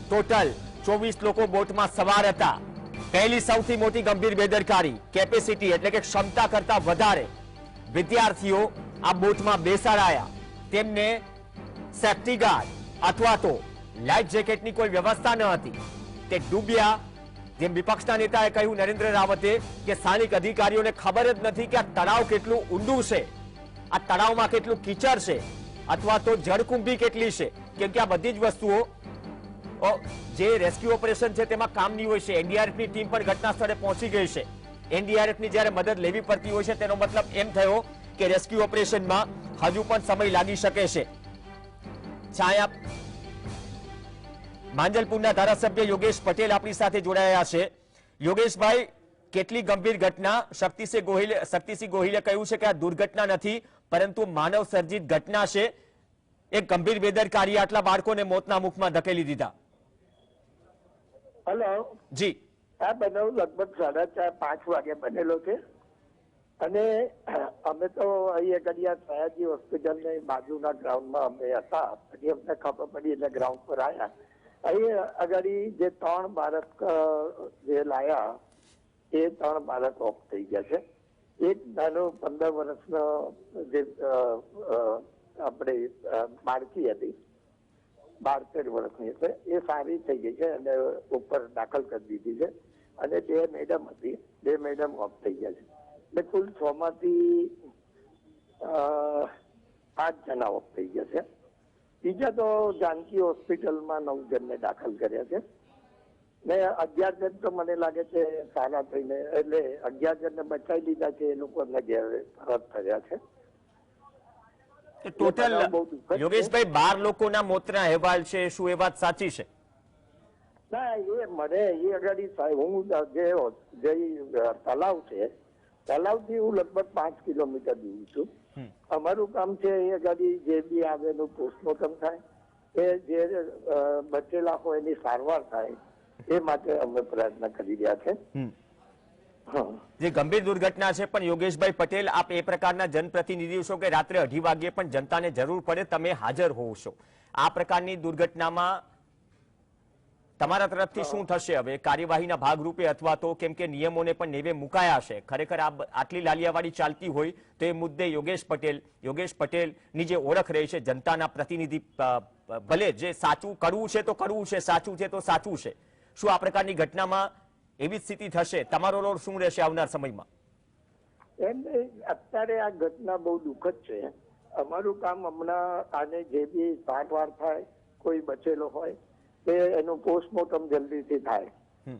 ટોટલ 24 લોકો બોટમાં સવાર હતા. પહેલી સૌથી મોટી ગંભીર બેદરકારી, કેપેસિટી એટલે કે ક્ષમતા કરતા વધારે વિદ્યાર્થીઓ આ બોટમાં બેસાડાયા, તેમને સેફ્ટી ગાર્ડ અથવા તો લાઈફ જેકેટની કોઈ વ્યવસ્થા ન હતી, તે ડૂબ્યા. જેમ વિપક્ષના નેતાએ કહ્યું, નરેન્દ્ર રાવતે, કે સ્થાનિક અધિકારીઓને ખબર જ નથી કે આ તળાવ કેટલું ઊંડું છે, આ તળાવમાં કેટલું કીચડ છે અથવા તો જળકુંભી કેટલી છે, કેમ કે આ બધી જ વસ્તુઓ જે રેસ્ક્યુ ઓપરેશન છે તેમાં કામની હોય છે. એનડીઆરએફની ટીમ પણ ઘટના સ્થળે પહોંચી ગઈ છે. એનડીઆરએફની જ્યારે મદદ લેવી પડતી હોય છે તેનો મતલબ એમ થયો કે રેસ્ક્યુ ઓપરેશનમાં હજુ પણ સમય લાગી શકે છે. છાયા માંજલપુરના ધારાસભ્ય યોગેશ પટેલ આપણી સાથે જોડાયા છે. યોગેશભાઈ, કેટલી ગંભીર ઘટના? શક્તિસિંહ ગોહિલે કહ્યું છે કે આ દુર્ઘટના નથી પરંતુ માનવ સર્જિત ઘટના છે. એક ગંભીર બેદરકારી આટલા બાળકોને મોતના મુખમાં ધકેલી દીધા. હેલો જી, આ બનાવ લગભગ 4:30-5 વાગે બનેલો છે અને અમે તો અહીંયા ઘડિયા સયાજી હોસ્પિટલની બાજુના ગ્રાઉન્ડમાં અમે હતા. પછી અમને ખબર પડી એટલે ગ્રાઉન્ડ પર આવ્યા. અહીં અગાડી જે 3 બાળક જે લાયા એ 3 બાળક ઓફ થઈ ગયા છે. એક નાનો 15 વર્ષનો જે આપણે બાળકી હતી, 12-13 વર્ષની છે, એ સારી થઈ ગઈ છે અને ઉપર દાખલ કરી દીધી છે. અને 2 મેડમ હતી, 2 મેડમ ઓફ થઈ ગયા છે. એટલે કુલ 6 માંથી 5 જણા ઓફ થઈ ગયા છે. બીજા તો જાનકી હોસ્પિટલમાં 9 જણને દાખલ કર્યા છે ને 11 જણ તો મને લાગે છે સારા થઈને, એટલે 11 જણને બચાવી લીધા છે, એ લોકોને ઘેર પરત થયા છે. ટોટલ યોગેશભાઈ 12 લોકોના મોતના અહેવાલ છે, શું એ વાત સાચી છે? ના, એ મને એ અગાડી હું જે તલાવ છે, તલાવથી હું લગભગ 5 કિલોમીટર દૂર છું. અમારું કામ છે એ અગાડી જે બી આવે એનું પોસ્ટમોર્ટમ થાય, એ જે બચેલા હોય એની સારવાર થાય, એ માટે અમે પ્રયત્ન કરી રહ્યા છે. જે ગંભીર દુર્ઘટના છે, પણ યોગેશભાઈ પટેલ, આપ એ પ્રકારના જનપ્રતિનિધિ છો કે રાત્રે 2:30 વાગ્યે પણ જનતાને જરૂર પડે તમે હાજર હોવ છો. આ પ્રકારની દુર્ઘટનામાં તમારા તરફથી શું થશે હવે કાર્યવાહીના ભાગરૂપે, અથવા તો કેમ કે નિયમોને પણ નેવે મુકાયા છે, ખરેખર આટલી લાલિયાવાડી ચાલતી હોય તો એ મુદ્દે યોગેશ પટેલની જે ઓળખ રહી છે જનતાના પ્રતિનિધિ, ભલે જે સાચું કરવું છે તો કરવું છે, સાચું છે તો સાચું છે, શું આ પ્રકારની ઘટનામાં એવી જ સ્થિતિ થશે? તમારો રોલ શું રહેશે આવનાર સમયમાં? અત્યારે આ ઘટના બહુ દુઃખદ છે. અમારું કામ હમણાં આને જે બી સારવાર થાય, કોઈ બચેલો હોય તે એનું પોસ્ટમોર્ટમ જલ્દીથી થાય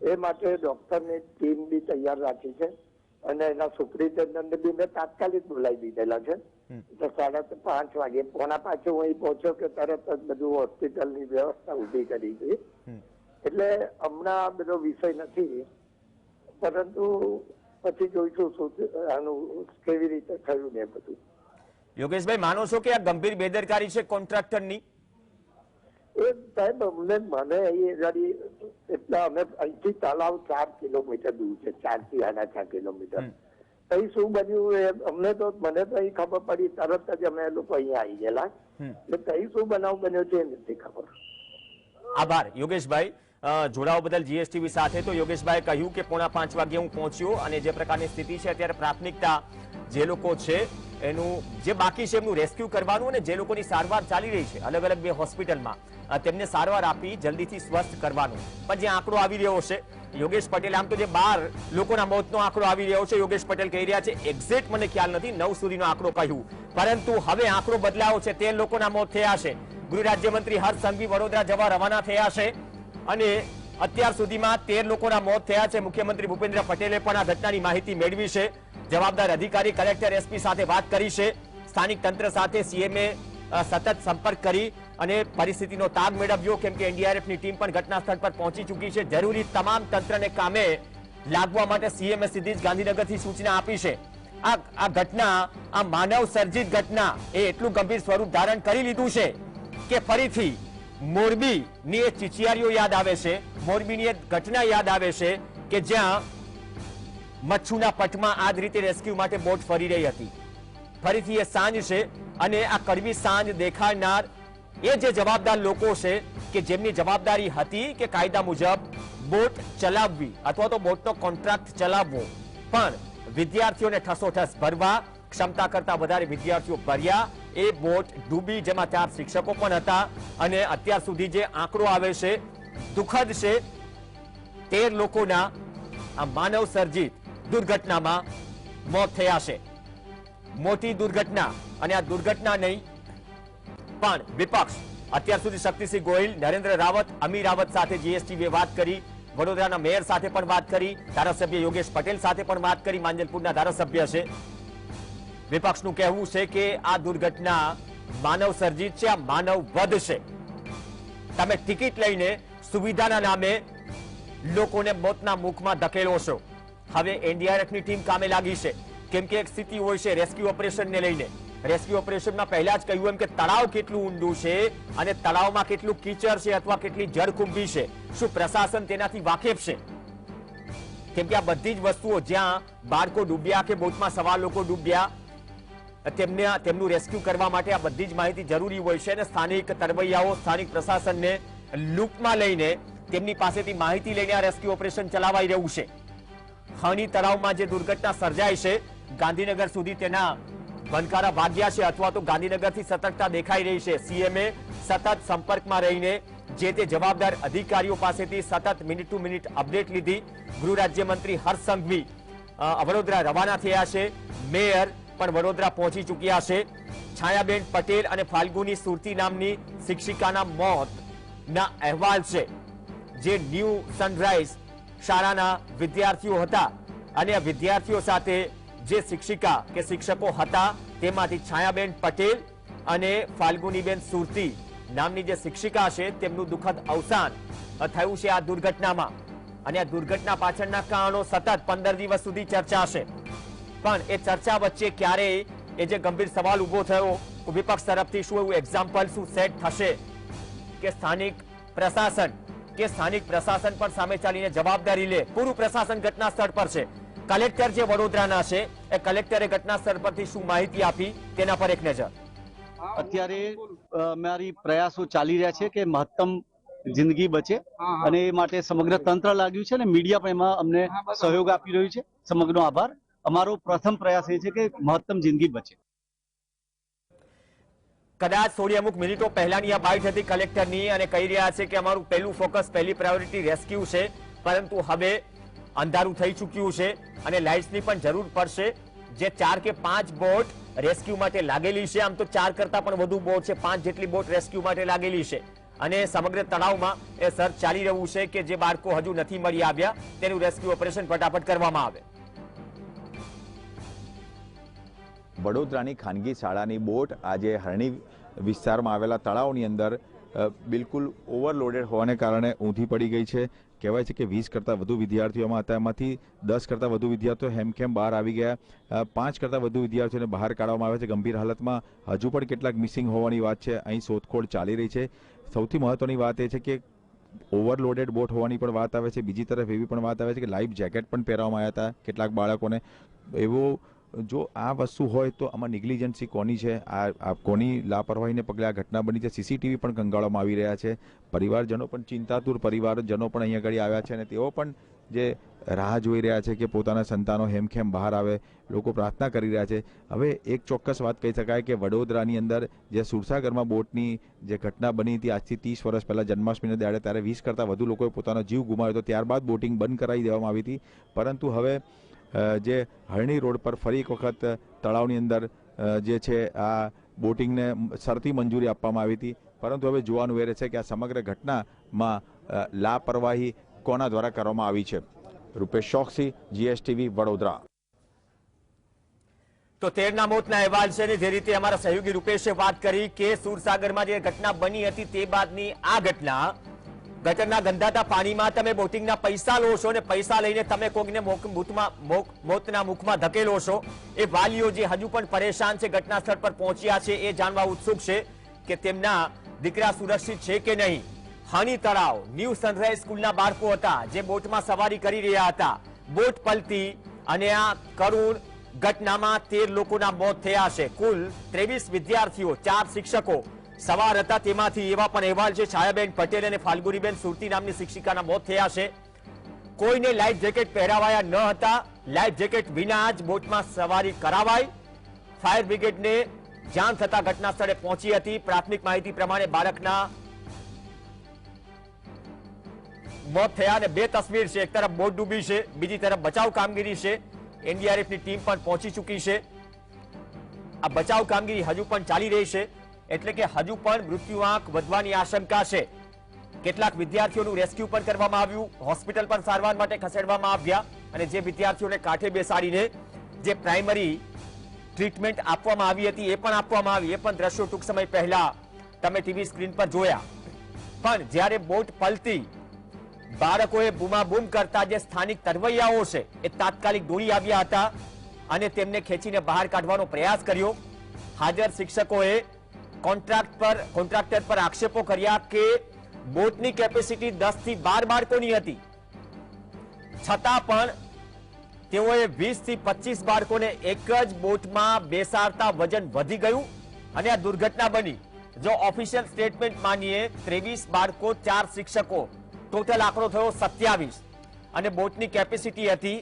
એ માટે ડોક્ટરની ટીમ બી તૈયાર રાખી છે અને એના સુપ્રિન્ટેન્ડન્ટને બી મેં તાત્કાલિક બોલાવી દીધેલા છે. તો 5:30 વાગે 4:45 હું અહીં પહોંચ્યો કે તરત જ બધું હોસ્પિટલની વ્યવસ્થા ઊભી કરી હતી. એટલે હમણાં બધો વિષય નથી, પરંતુ પછી જોઈશું શું આનું કેવી રીતે થયું ને બધું. યોગેશભાઈ, માનો છો કે આ ગંભીર બેદરકારી છે કોન્ટ્રાક્ટરની? એ સાહેબ મને એટલે અમે અહીંથી તળાવ 4 કિલોમીટર દૂર છે, 4 થી 4.5 કિલોમીટર. અહીં શું બન્યું એ અમને તો મને તો અહીં ખબર પડી તરત જ અમે લોકો અહીંયા આવી ગયેલા. એટલે અહીં શું બનાવ બન્યો છે એ નથી ખબર. આભાર યોગેશભાઈ જોડાવા બદલ જીએસટીવી સાથે. તો યોગેશભાઈએ કહ્યું કે 4:45 વાગે હું પહોંચ્યો અને જે પ્રકારની સ્થિતિ છે અત્યારે પ્રાથમિકતા જે લોકો છે એનું જે બાકી છે એમનું રેસ્ક્યુ કરવાનું અને જે લોકોની સારવાર ચાલી રહી છે અલગ અલગ 2 હોસ્પિટલમાં તેમને સારવાર આપી જલ્દીથી સ્વસ્થ કરવાનું. પણ જે આંકડો આવી રહ્યો છે યોગેશ પટેલ, આમ તો જે 12 લોકોના મોતનો આંકડો આવી રહ્યો છે, યોગેશ પટેલ કહી રહ્યા છે એક્ઝેક્ટ મને ખ્યાલ નથી 9 સુધીનો આંકડો કહ્યું, પરંતુ હવે આંકડો બદલાયો છે. 13 લોકોના મોત થયા છે. ગૃહ રાજ્યમંત્રી હર્ષ સંઘવી વડોદરા જવા રવાના થયા છે અને અત્યાર સુધીમાં 13 લોકોના મોત થયા છે. મુખ્યમંત્રી ભૂપેન્દ્ર પટેલે પણ આ ઘટનાની માહિતી મેળવી છે. જવાબદાર અધિકારી કલેક્ટર એસપી સાથે વાત કરી છે. સ્થાનિક તંત્ર સાથે સીએમએ સતત સંપર્ક કરી અને પરિસ્થિતિનો તાગ મેળવ્યો, કેમ કે એનડીઆરએફની ટીમ પણ ઘટના સ્થળ પર પહોંચી ચૂકી છે. જરૂરી તમામ તંત્રને કામે લાગવા માટે સીએમએ સીધી જ ગાંધીનગરથી સૂચના આપી છે. આ ઘટના, આ માનવ સર્જિત ઘટના એ એટલું ગંભીર સ્વરૂપ ધારણ કરી લીધું છે કે ફરીથી મોરબીની એ ચિચિયારીઓ યાદ આવે છે, મોરબીની એ ઘટના યાદ આવે છે કે જ્યાં મચ્છુના પટમાં આ જ રીતે રેસ્ક્યુ માટે બોટ ફરી રહી હતી. ફરીથી એ સાંજ છે અને આ કડવી સાંજ દેખાડનાર એ જે જવાબદાર લોકો છે કે જેમની જવાબદારી હતી કે કાયદા મુજબ બોટ ચલાવવી અથવા તો બોટનો કોન્ટ્રાક્ટ ચલાવવો, પણ વિદ્યાર્થીઓને ઠસોઠસ ભરવા, ક્ષમતા કરતા વધારે વિદ્યાર્થીઓ ભર્યા, એ બોટ ડૂબી, જેમાં 4 શિક્ષકો પણ હતા અને અત્યાર સુધી જે આંકડો આવે છે દુઃખદ છે. 13 લોકોના આ માનવ સર્જિત દુર્ઘટનામાં મોત થયા છે. મોટી દુર્ઘટના. અને આ દુર્ઘટના નહીં પણ વિપક્ષ અત્યાર સુધી શક્તિસિંહ ગોહિલ, નરેન્દ્ર રાવત, અમી રાવત સાથે જીએસટીવીએ વાત કરી, વડોદરાના મેયર સાથે પણ વાત કરી, ધારાસભ્ય યોગેશ પટેલ સાથે પણ વાત કરી, માંજલપુરના ધારાસભ્ય છે. વિપક્ષનું કહેવું છે કે આ દુર્ઘટના માનવ સર્જિત છે, આ માનવ વધ છે. તમે ટિકિટ લઈને સુવિધાના નામે લોકોને મોતના મુખમાં ધકેલો છો. હવે એનડીઆરએફની ટીમ કામે લાગી છે, કેમ કે એક સ્થિતિ હોય છે રેસ્ક્યુ ઓપરેશનને લઈને. રેસ્ક્યુ ઓપરેશનમાં પહેલા જ કહ્યું એમ કે તળાવ કેટલું ઊંડું છે અને તળાવમાં કેટલું કીચડ છે અથવા કેટલી જળકુંભી છે, શું પ્રશાસન તેનાથી વાકેફ છે? કેમ કે આ બધી જ વસ્તુઓ, જ્યાં બાળકો ડૂબ્યા કે બોટમાં સવાર લોકો ડૂબ્યા, તેમનું રેસ્ક્યુ કરવા માટે આ બધી જ માહિતી જરૂરી હોય છે અને સ્થાનિક તરવૈયાઓ, સ્થાનિક પ્રશાસનને લૂપમાં લઈને તેમની પાસેથી માહિતી લઈને આ રેસ્ક્યુ ઓપરેશન ચલાવાઈ રહ્યું છે. હની તળાવમાં જે દુર્ઘટના સર્જાઈ છે, ગાંધીનગર સુધી તેના બંકારા ભાગ્યા છે અથવા તો ગાંધીનગરથી સતર્કતા દેખાઈ રહી છે. સીએમએ સતત સંપર્કમાં રહીને જે તે જવાબદાર અધિકારીઓ પાસેથી સતત મિનિટ ટુ મિનિટ અપડેટ લીધી. ગૃહ રાજ્યમંત્રી હર્ષ સંઘવી વડોદરા રવાના થયા છે. મેયર પણ વડોદરા પહોંચી ચૂક્યા છે. છાયાબેન પટેલ અને ફાલ્ગુની સુરતી નામની શિક્ષિકાના મોતના અહેવાલ છે, જે ન્યૂ સનરાઈઝ શાળાના વિદ્યાર્થીઓ હતા અને આ વિદ્યાર્થીઓ સાથે જે શિક્ષિકા કે શિક્ષકો હતા તેમાંથી છાયાબેન પટેલ અને ફાલ્ગુનીબેન સુરતી નામની જે શિક્ષિકા છે તેમનું દુઃખદ અવસાન થયું છે આ દુર્ઘટનામાં. અને આ દુર્ઘટના પાછળના કારણો સતત 15 દિવસ સુધી ચર્ચાશે, પણ એ ચર્ચા વચ્ચે ક્યારેય એ જે ગંભીર સવાલ ઉભો થયો વિપક્ષ તરફથી, શું એવું એક્ઝામ્પલ શું સેટ થશે કે સ્થાનિક પ્રશાસન પણ સામે ચાલીને જવાબદારી લે? પૂરું પ્રશાસન ઘટના સ્થળ પર છે. કલેક્ટર જે વડોદરાના છે એ કલેક્ટરે ઘટના સ્થળ પરથી શું માહિતી આપી તેના પર એક નજર. અત્યારે મારી પ્રયાસો ચાલી રહ્યા છે કે મહત્તમ જિંદગી બચે અને એ માટે સમગ્ર તંત્ર લાગ્યું છે અને મીડિયા પણ એમાં અમને સહયોગ આપી રહ્યું છે. સમગ્રનો આભાર. અમારો પ્રથમ પ્રયાસ એ છે કે મહત્તમ જિંદગી બચે. કદાચ થોડી અમુક મિનિટો પહેલાની આ બાઇટ હતી કલેક્ટરની અને કહી રહ્યા છે કે અમારું પહેલું ફોકસ, પહેલી પ્રાયોરિટી રેસ્ક્યુ છે, પરંતુ હવે અંધારું થઈ ચૂક્યું છે અને લાઇટ્સની પણ જરૂર પડશે. જે 4 કે 5 બોટ રેસ્ક્યુ માટે લાગેલી છે, આમ તો 4 કરતા પણ વધુ બોટ છે, 5 જેટલી બોટ રેસ્ક્યુ માટે લાગેલી છે અને સમગ્ર તળાવમાં એ સર્ચ ચાલી રહ્યું છે કે જે બાળકો હજુ નથી મળી આવ્યા તેનું રેસ્ક્યુ ઓપરેશન ફટાફટ કરવામાં આવે. વડોદરાની ખાનગી શાળાની બોટ આજે હરણી વિસ્તારમાં આવેલા તળાવની અંદર બિલકુલ ઓવરલોડેડ હોવાને કારણે ઊંધી પડી ગઈ છે. કહેવાય છે કે 20 કરતાં વધુ વિદ્યાર્થીઓમાં હતા, એમાંથી 10 કરતાં વધુ વિદ્યાર્થીઓ હેમખેમ બહાર આવી ગયા. 5 કરતાં વધુ વિદ્યાર્થીઓને બહાર કાઢવામાં આવ્યા છે ગંભીર હાલતમાં. હજુ પણ કેટલાક મિસિંગ હોવાની વાત છે. અહીં શોધખોળ ચાલી રહી છે. સૌથી મહત્વની વાત એ છે કે ઓવરલોડેડ બોટ હોવાની પણ વાત આવે છે. બીજી તરફ એવી પણ વાત આવે છે કે લાઈફ જેકેટ પણ પહેરવામાં આવ્યા હતા કેટલાક બાળકોને. એવો જો આ વસ્તુ હોય તો આમાં નિગ્લિજન્સી કોની છે, આ કોની લાપરવાહીને પગલે આ ઘટના બની છે. સીસીટીવી પણ કંગાળવામાં આવી રહ્યા છે. પરિવારજનો પણ ચિંતાતુર પરિવારજનો પણ અહીંયા આગળ આવ્યા છે અને તેઓ પણ જે રાહ જોઈ રહ્યા છે કે પોતાના સંતાનો હેમખેમ બહાર આવે. લોકો પ્રાર્થના કરી રહ્યા છે. હવે એક ચોક્કસ વાત કહી શકાય કે વડોદરાની અંદર જે સુરસાગરમાં બોટની જે ઘટના બની હતી આજથી 30 વર્ષ પહેલાં જન્માષ્ટમીને દાડે, ત્યારે 20 કરતાં વધુ લોકોએ પોતાનો જીવ ગુમાવ્યો હતો. ત્યારબાદ બોટિંગ બંધ કરાવી દેવામાં આવી હતી. પરંતુ હવે જે હરણી રોડ પર ફરી એક વખત તળાવની અંદર જે છે આ બોટિંગને શરતી મંજૂરી આપવામાં આવી હતી. પરંતુ હવે જોવાનું એ રહેશે કે આ સમગ્ર ઘટનામાં લાપરવાહી કોના દ્વારા કરવામાં આવી છે. રૂપેશ ચોકસી, GSTV, વડોદરા. તો 13ના મોતના અહેવાલ છે ને જે રીતે અમારા સહયોગી રૂપેશે વાત કરી કે સુરસાગરમાં જે ઘટના બની હતી તે બાદની આ ઘટના, ગટરના ગંધાતા પાણીમાં તમે બોટિંગના પૈસા લો છો અને પૈસા લઈને તમે કોઈકને મોતના મુખમાં ધકેલો છો. એ વાલીઓ જે હજુ પણ પરેશાન છે, ઘટના સ્થળ પર પહોંચ્યા છે, એ જાણવા ઉત્સુક છે કે તેમના દીકરા સુરક્ષિત છે કે નહીં. હણી તળાવ, ન્યૂ સનરાઈઝ સ્કૂલના બાળકો હતા જે બોટમાં સવારી કરી રહ્યા હતા. બોટ પલટી અને આ કરુણ ઘટનામાં 13 લોકોના મોત થયા છે. કુલ 23 વિદ્યાર્થીઓ, 4 શિક્ષકો સવાર હતા. તેમાંથી એવા પણ અહેવાલ છે છાયાબેન પટેલ અને ફાલ્ગુનીબેન સુરતી નામની શિક્ષિકાના મોત થયા છે. કોઈને લાઈફ જેકેટ પહેરાવાયા ન હતા. લાઈફ જેકેટ વિના જ બોટમાં સવારી કરાવાઈ. ફાયર બ્રિગેડને જાણ થતા ઘટના સ્થળે પહોંચી હતી. પ્રાથમિક માહિતી પ્રમાણે બાળકના મોત થયા અને 2 તસવીર છે. એક તરફ બોટ ડૂબી છે, બીજી તરફ બચાવ કામગીરી છે. એનડીઆરએફની ટીમ પણ પહોંચી ચૂકી છે. આ બચાવ કામગીરી હજુ પણ ચાલી રહી છે, એટલે કે હજુ પણ મૃત્યુઆંક વધવાની આશંકા છે. કેટલાક વિદ્યાર્થીઓનું રેસ્ક્યુ પણ કરવામાં આવ્યું, હોસ્પિટલ પર સારવાર માટે ખસેડવામાં આવ્યા અને જે વિદ્યાર્થીઓને કાંઠે બેસાડીને જે પ્રાઇમરી ટ્રીટમેન્ટ આપવામાં આવી હતી એ પણ આપવામાં આવી. એ પણ દ્રશ્યો ટૂંક સમય પહેલા તમે ટીવી સ્ક્રીન પર જોયા. પણ જ્યારે બોટ પલટી, બાળકોએ બૂમાબૂમ કરતા જે સ્થાનિક તરવૈયાઓ છે એ તાત્કાલિક દોડી આવ્યા હતા અને તેમને ખેંચીને બહાર કાઢવાનો પ્રયાસ કર્યો. હાજર શિક્ષકોએ કોન્ટ્રાક્ટર પર આક્ષેપો કર્યા કે બોટની કેપેસિટી 10 થી 12 બાળકોની હતી, છતાં પણ તેઓએ 20 થી 25 બાળકોને એક જ બોટમાં બેસાડતા વજન વધી ગયું અને આ દુર્ઘટના બની. જો ઓફિશિયલ સ્ટેટમેન્ટ માનીએ 23 બાળકો, 4 શિક્ષકો, ટોટલ આંકડો થયો 27 અને બોટની કેપેસિટી હતી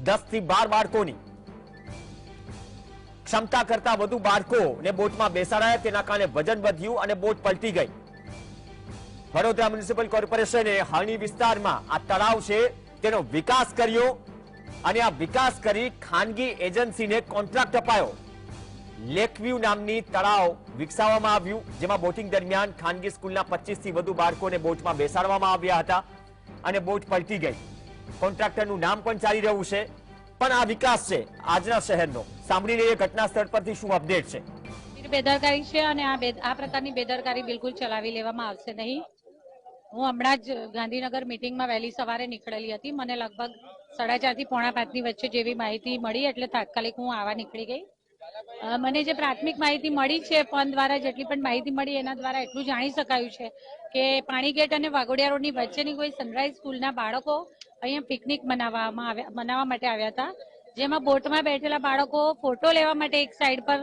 10 થી 12 બાળકોની. ક્ષમતા કરતા વધુ બાળકોને બોટમાં બેસાડાયા, તેના કારણે વજન વધ્યું અને બોટ પલટી ગઈ. વડોદરા મ્યુનિસિપલ કોર્પોરેશને હરણી વિસ્તારમાં આ તળાવ છે તેનો વિકાસ કર્યો અને આ વિકાસ કરી ખાનગી એજન્સીને કોન્ટ્રાક્ટ અપાયો. લેકવ્યુ નામની તળાવ વિકસાવવામાં આવ્યું, જેમાં બોટિંગ દરમિયાન ખાનગી સ્કૂલના 25 થી વધુ બાળકોને બોટમાં બેસાડવામાં આવ્યા હતા અને બોટ પલટી ગઈ. કોન્ટ્રાક્ટરનું નામ પણ ચાલી રહ્યું છે. પણ આ વિકાસ છે આજના શહેરનો. સાંભળી લઈએ ઘટના સ્થળ પરથી શું અપડેટ છે. બેદરકારી છે અને આ પ્રકારની બેદરકારી બિલકુલ ચલાવી લેવામાં આવશે નહીં. હું હમણાં જ ગાંધીનગર મીટિંગમાં વહેલી સવારે નીકળેલી હતી. મને લગભગ 4:30 થી 4:45 ની વચ્ચે જેવી માહિતી મળી એટલે તાત્કાલિક હું આવા નીકળી ગઈ. મને જે પ્રાથમિક માહિતી મળી છે, ફોન દ્વારા જેટલી પણ માહિતી મળી એના દ્વારા એટલું જાણી શકાયું છે કે પાણીગેટ અને વાઘોડિયા રોડની વચ્ચેની કોઈ સનરાઈઝ સ્કૂલના બાળકો અહીંયા પિકનિક મનાવવા માટે આવ્યા હતા. જેમાં બોટમાં બેઠેલા બાળકો ફોટો લેવા માટે એક સાઈડ પર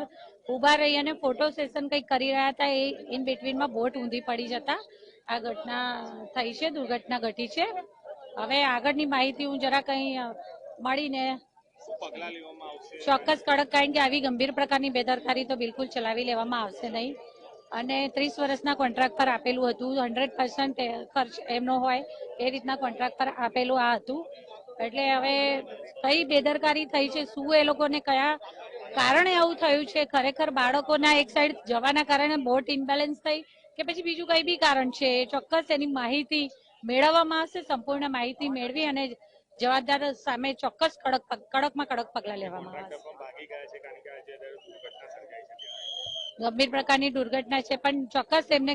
ઉભા રહી અને ફોટો સેશન કંઈક કરી રહ્યા હતા. એ ઇન બિટવીનમાં બોટ ઊંધી પડી જતા આ ઘટના થઈ છે, દુર્ઘટના ઘટી છે. હવે આગળની માહિતી હું જરા કઈ મળીને પગલાં લેવામાં આવશે? ચોક્કસ કડક, કારણ કે આવી ગંભીર પ્રકારની બેદરકારી તો બિલકુલ ચલાવી લેવામાં આવશે નહીં. અને 30 વર્ષના કોન્ટ્રાક્ટ પર આપેલું હતું, 100% ખર્ચ એમનો હોય એ રીતના કોન્ટ્રાક્ટ પર આપેલું આ હતું. એટલે હવે કઈ બેદરકારી થઈ છે, શું એ લોકોને કયા કારણે આવું થયું છે, ખરેખર બાળકોના એક સાઈડ જવાના કારણે બોટ ઇમ્બેલેન્સ થઈ કે પછી બીજું કઈ બી કારણ છે, ચોક્કસ એની માહિતી મેળવવામાં આવશે. સંપૂર્ણ માહિતી મેળવી અને જવાબદાર સામે ચોક્કસ કડકમાં કડક પગલા લેવામાં આવશે. ભાગી ગયા છે કારણ કે આજે દુર્ઘટના સર્જાઈ છે. ગંભીર પ્રકારની દુર્ઘટના છે, પણ ચોક્કસ એમને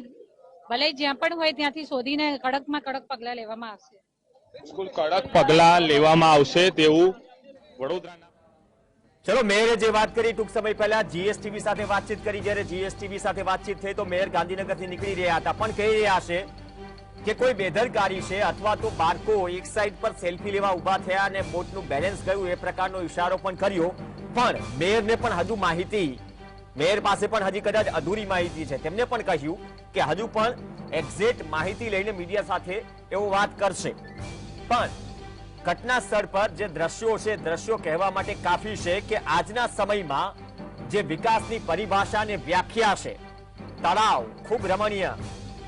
ભલે જ્યાં પણ હોય ત્યાંથી શોધીને કડકમાં કડક પગલા લેવામાં આવશે. બિલકુલ કડક પગલા લેવામાં આવશે તેવું વડોદરાના ચલો, મેયરે જે વાત કરી ટૂંક સમય પહેલા જીએસટીવી સાથે વાતચીત કરી. જ્યારે જીએસટીવી સાથે વાતચીત થઈ તો મેયર ગાંધીનગરથી નીકળી રહ્યા હતા, પણ કહી રહ્યા છે કે કોઈ બેદરકારી છે અથવા તો બાળકો એક સાઈડ પર સેલ્ફી લેવા ઉભા થયા અને બોટનું બેલેન્સ ગયું એ પ્રકારનો ઇશારો પણ કર્યો. પણ મેયરને પણ હજુ માહિતી, મેયર પાસે પણ હજી કદાચ અધૂરી માહિતી છે. તેમને પણ કહ્યું કે હજુ પણ એક્ઝેક્ટ માહિતી લઈને મીડિયા સાથે એવો વાત કરશે. પણ ઘટના સ્થળ પર જે દ્રશ્યો છે, દ્રશ્યો કહેવા માટે કાફી છે કે આજના સમયમાં જે વિકાસની પરિભાષા અને વ્યાખ્યા છે, તળાવ ખૂબ રમણીય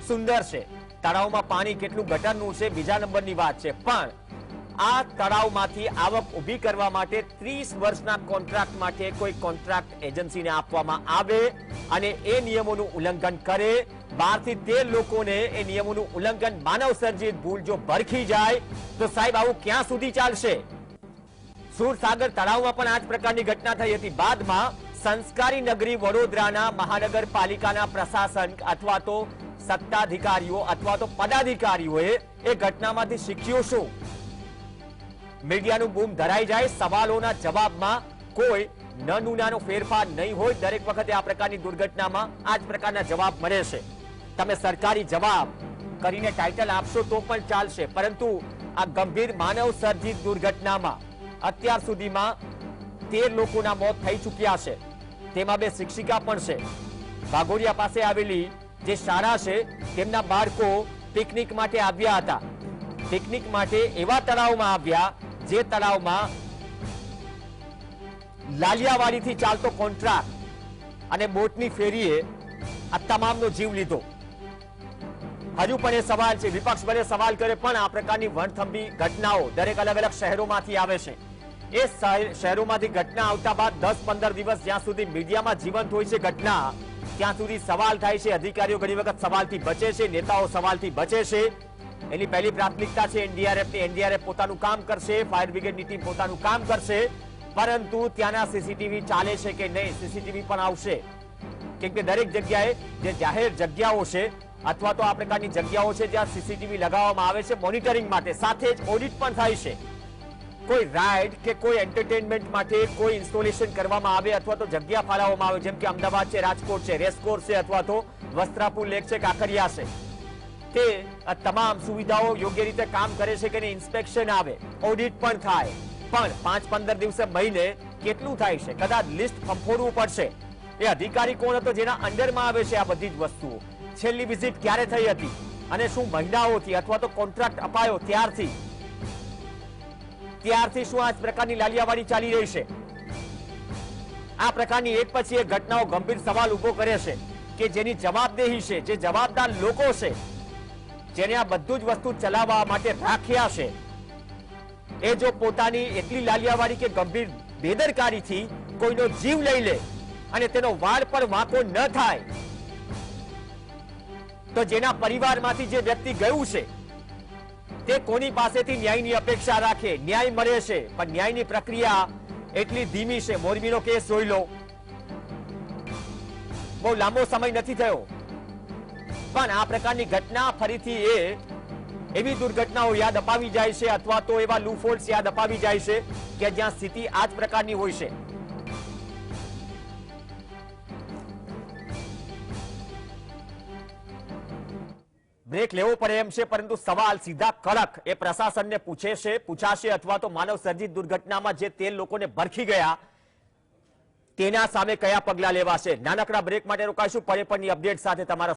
સુંદર છે, તળાવમાં પાણી કેટલું ગટરનું છે બીજા નંબરની વાત છે, પણ આ તળાવમાંથી આવક ઊભી કરવા માટે 30 વર્ષના કોન્ટ્રાક્ટ માટે કોઈ કોન્ટ્રાક્ટ એજન્સીને આપવામાં આવે અને એ નિયમોનું ઉલ્લંઘન કરે, 12 થી 13 લોકોને એ નિયમોનું ઉલ્લંઘન, માનવ સર્જિત ભૂલ જો ભરખી જાય તો સાહેબ આવું ક્યાં સુધી ચાલશે? સુરસાગર તળાવમાં પણ આ જ પ્રકારની ઘટના થઈ હતી. બાદમાં સંસ્કારી નગરી વડોદરાના મહાનગરપાલિકાના પ્રશાસન અથવા તો સત્તાધિકારીઓ અથવા તો પદાધિકારીઓએ એ ઘટનામાંથી શીખ્યું શું? મીડિયાનું બૂમ ધરાઈ જાય, સવાલોના જવાબમાં કોઈ નાનો ફેરફાર નહીં હોય. દરેક વખતે આ પ્રકારની દુર્ઘટનામાં આ જ પ્રકારના જવાબ મળે છે. તમે સરકારી જવાબ કરીને ટાઇટલ આપશો તો પણ ચાલશે, પરંતુ આ ગંભીર માનવ સર્જિત દુર્ઘટનામાં અત્યાર સુધીમાં 13 લોકોના મોત થઈ ચૂક્યા છે, તેમાં 2 શિક્ષિકા પણ છે. વાઘોડિયા પાસે આવેલી જે શાળા છે તેમના બાળકો પિકનિક માટે આવ્યા હતા. પિકનિક માટે એવા તળાવમાં આવ્યા જે તળાવમાં લાલિયાવાડીથી ચાલતો કોન્ટ્રાક્ટ અને બોટની ફેરીએ આ તમામનો જીવ લીધો. હજુ પણ એ સવાલ છે, વિપક્ષ ભલે સવાલ કરે, પણ આ પ્રકારની વણથંભી ઘટનાઓ દરેક અલગ અલગ શહેરોમાંથી આવે છે. એ શહેરોમાંથી ઘટના આવતા બાદ 10-15 દિવસ જ્યાં સુધી મીડિયામાં જીવંત હોય છે ઘટના, ત્યાં સુધી સવાલ થાય છે. અધિકારીઓ ઘણી વખત સવાલથી બચે છે, નેતાઓ સવાલથી બચે છે. એની પહેલી પ્રાથમિકતા છે એનડીઆરએફની. એનડીઆરએફ પોતાનું કામ કરશે, ફાયર બ્રિગેડની ટીમ પોતાનું કામ કરશે, પરંતુ ત્યાંના સીસીટીવી ચાલે છે કે નહીં, સીસીટીવી પણ આવશે. કેમ કે દરેક જગ્યાએ જે જાહેર જગ્યાઓ છે અથવા તો આ પ્રકારની જગ્યાઓ છે જ્યાં સીસીટીવી લગાવવામાં આવે છે મોનિટરિંગ માટે, સાથે જ ઓડિટ પણ થાય છે. કોઈ રાઇડ કે કોઈ એન્ટરટેનમેન્ટ માટે કોઈ ઇન્સ્ટોલેશન કરવામાં આવે અથવા તો જગ્યા ફાળવવામાં આવે, જેમ કે અમદાવાદ છે, રાજકોટ છે, રેસકોર્સ છે અથવા તો વસ્ત્રાપુર લેક છે, કાંકરિયા છે, તે તમામ સુવિધાઓ યોગ્ય રીતે કામ કરે છે કે નહીં, ઇન્સ્પેક્શન આવે, ઓડિટ પણ થાય. પણ 5-15 દિવસે મહિને કેટલું થાય છે? કદાચ લિસ્ટ ફંફોડવું પડશે. એ અધિકારી કોણ હતો જેના અંડરમાં આવે છે આ બધી જ વસ્તુઓ? છેલ્લી વિઝિટ ક્યારે થઈ હતી અને શું મહિનાઓથી અથવા તો કોન્ટ્રાક્ટ અપાયો ત્યારથી શું આ પ્રકારની લાલિયાવાડી ચાલી રહી છે? આ પ્રકારની એક પછી એક ઘટનાઓ ગંભીર સવાલ ઉભો કરે છે કે જેની જવાબદેહી છે, જે જવાબદાર લોકો છે, જેને આ બધું જ વસ્તુ ચલાવવા માટે રાખ્યા છે, એ જો પોતાની એટલી લાલિયાવાડી કે ગંભીર બેદરકારીથી કોઈનો જીવ લઈ લે અને તેનો વાળ પર વાંકો ન થાય, તો જેના પરિવારમાંથી જે વ્યક્તિ ગયું છે તે કોની પાસેથી ન્યાયની અપેક્ષા રાખે? ન્યાય મળે છે પણ ન્યાયની પ્રક્રિયા એટલી ધીમી છે. મોરબીનો કેસ જોઈ લો, બહુ લાંબો સમય નથી થયો, પણ આ પ્રકારની ઘટના ફરીથી એવી દુર્ઘટનાઓ યાદ અપાવી જાય છે અથવા તો એવા લૂફોલ્સ યાદ અપાવી જાય છે કે જ્યાં સ્થિતિ આ જ પ્રકારની હોય છે. બ્રેક લેવો પડે એમ છે, પરંતુ સવાલ સીધા કડક એ પ્રશાસનને પૂછાશે અથવા તો માનવ સર્જિત દુર્ઘટનામાં જે 13 લોકોને ભરખી ગયા તેના સામે કયા પગલા લેવાશે? નાનકડા બ્રેક માટે રોકાઈશું. પળે પળની અપડેટ સાથે તમારા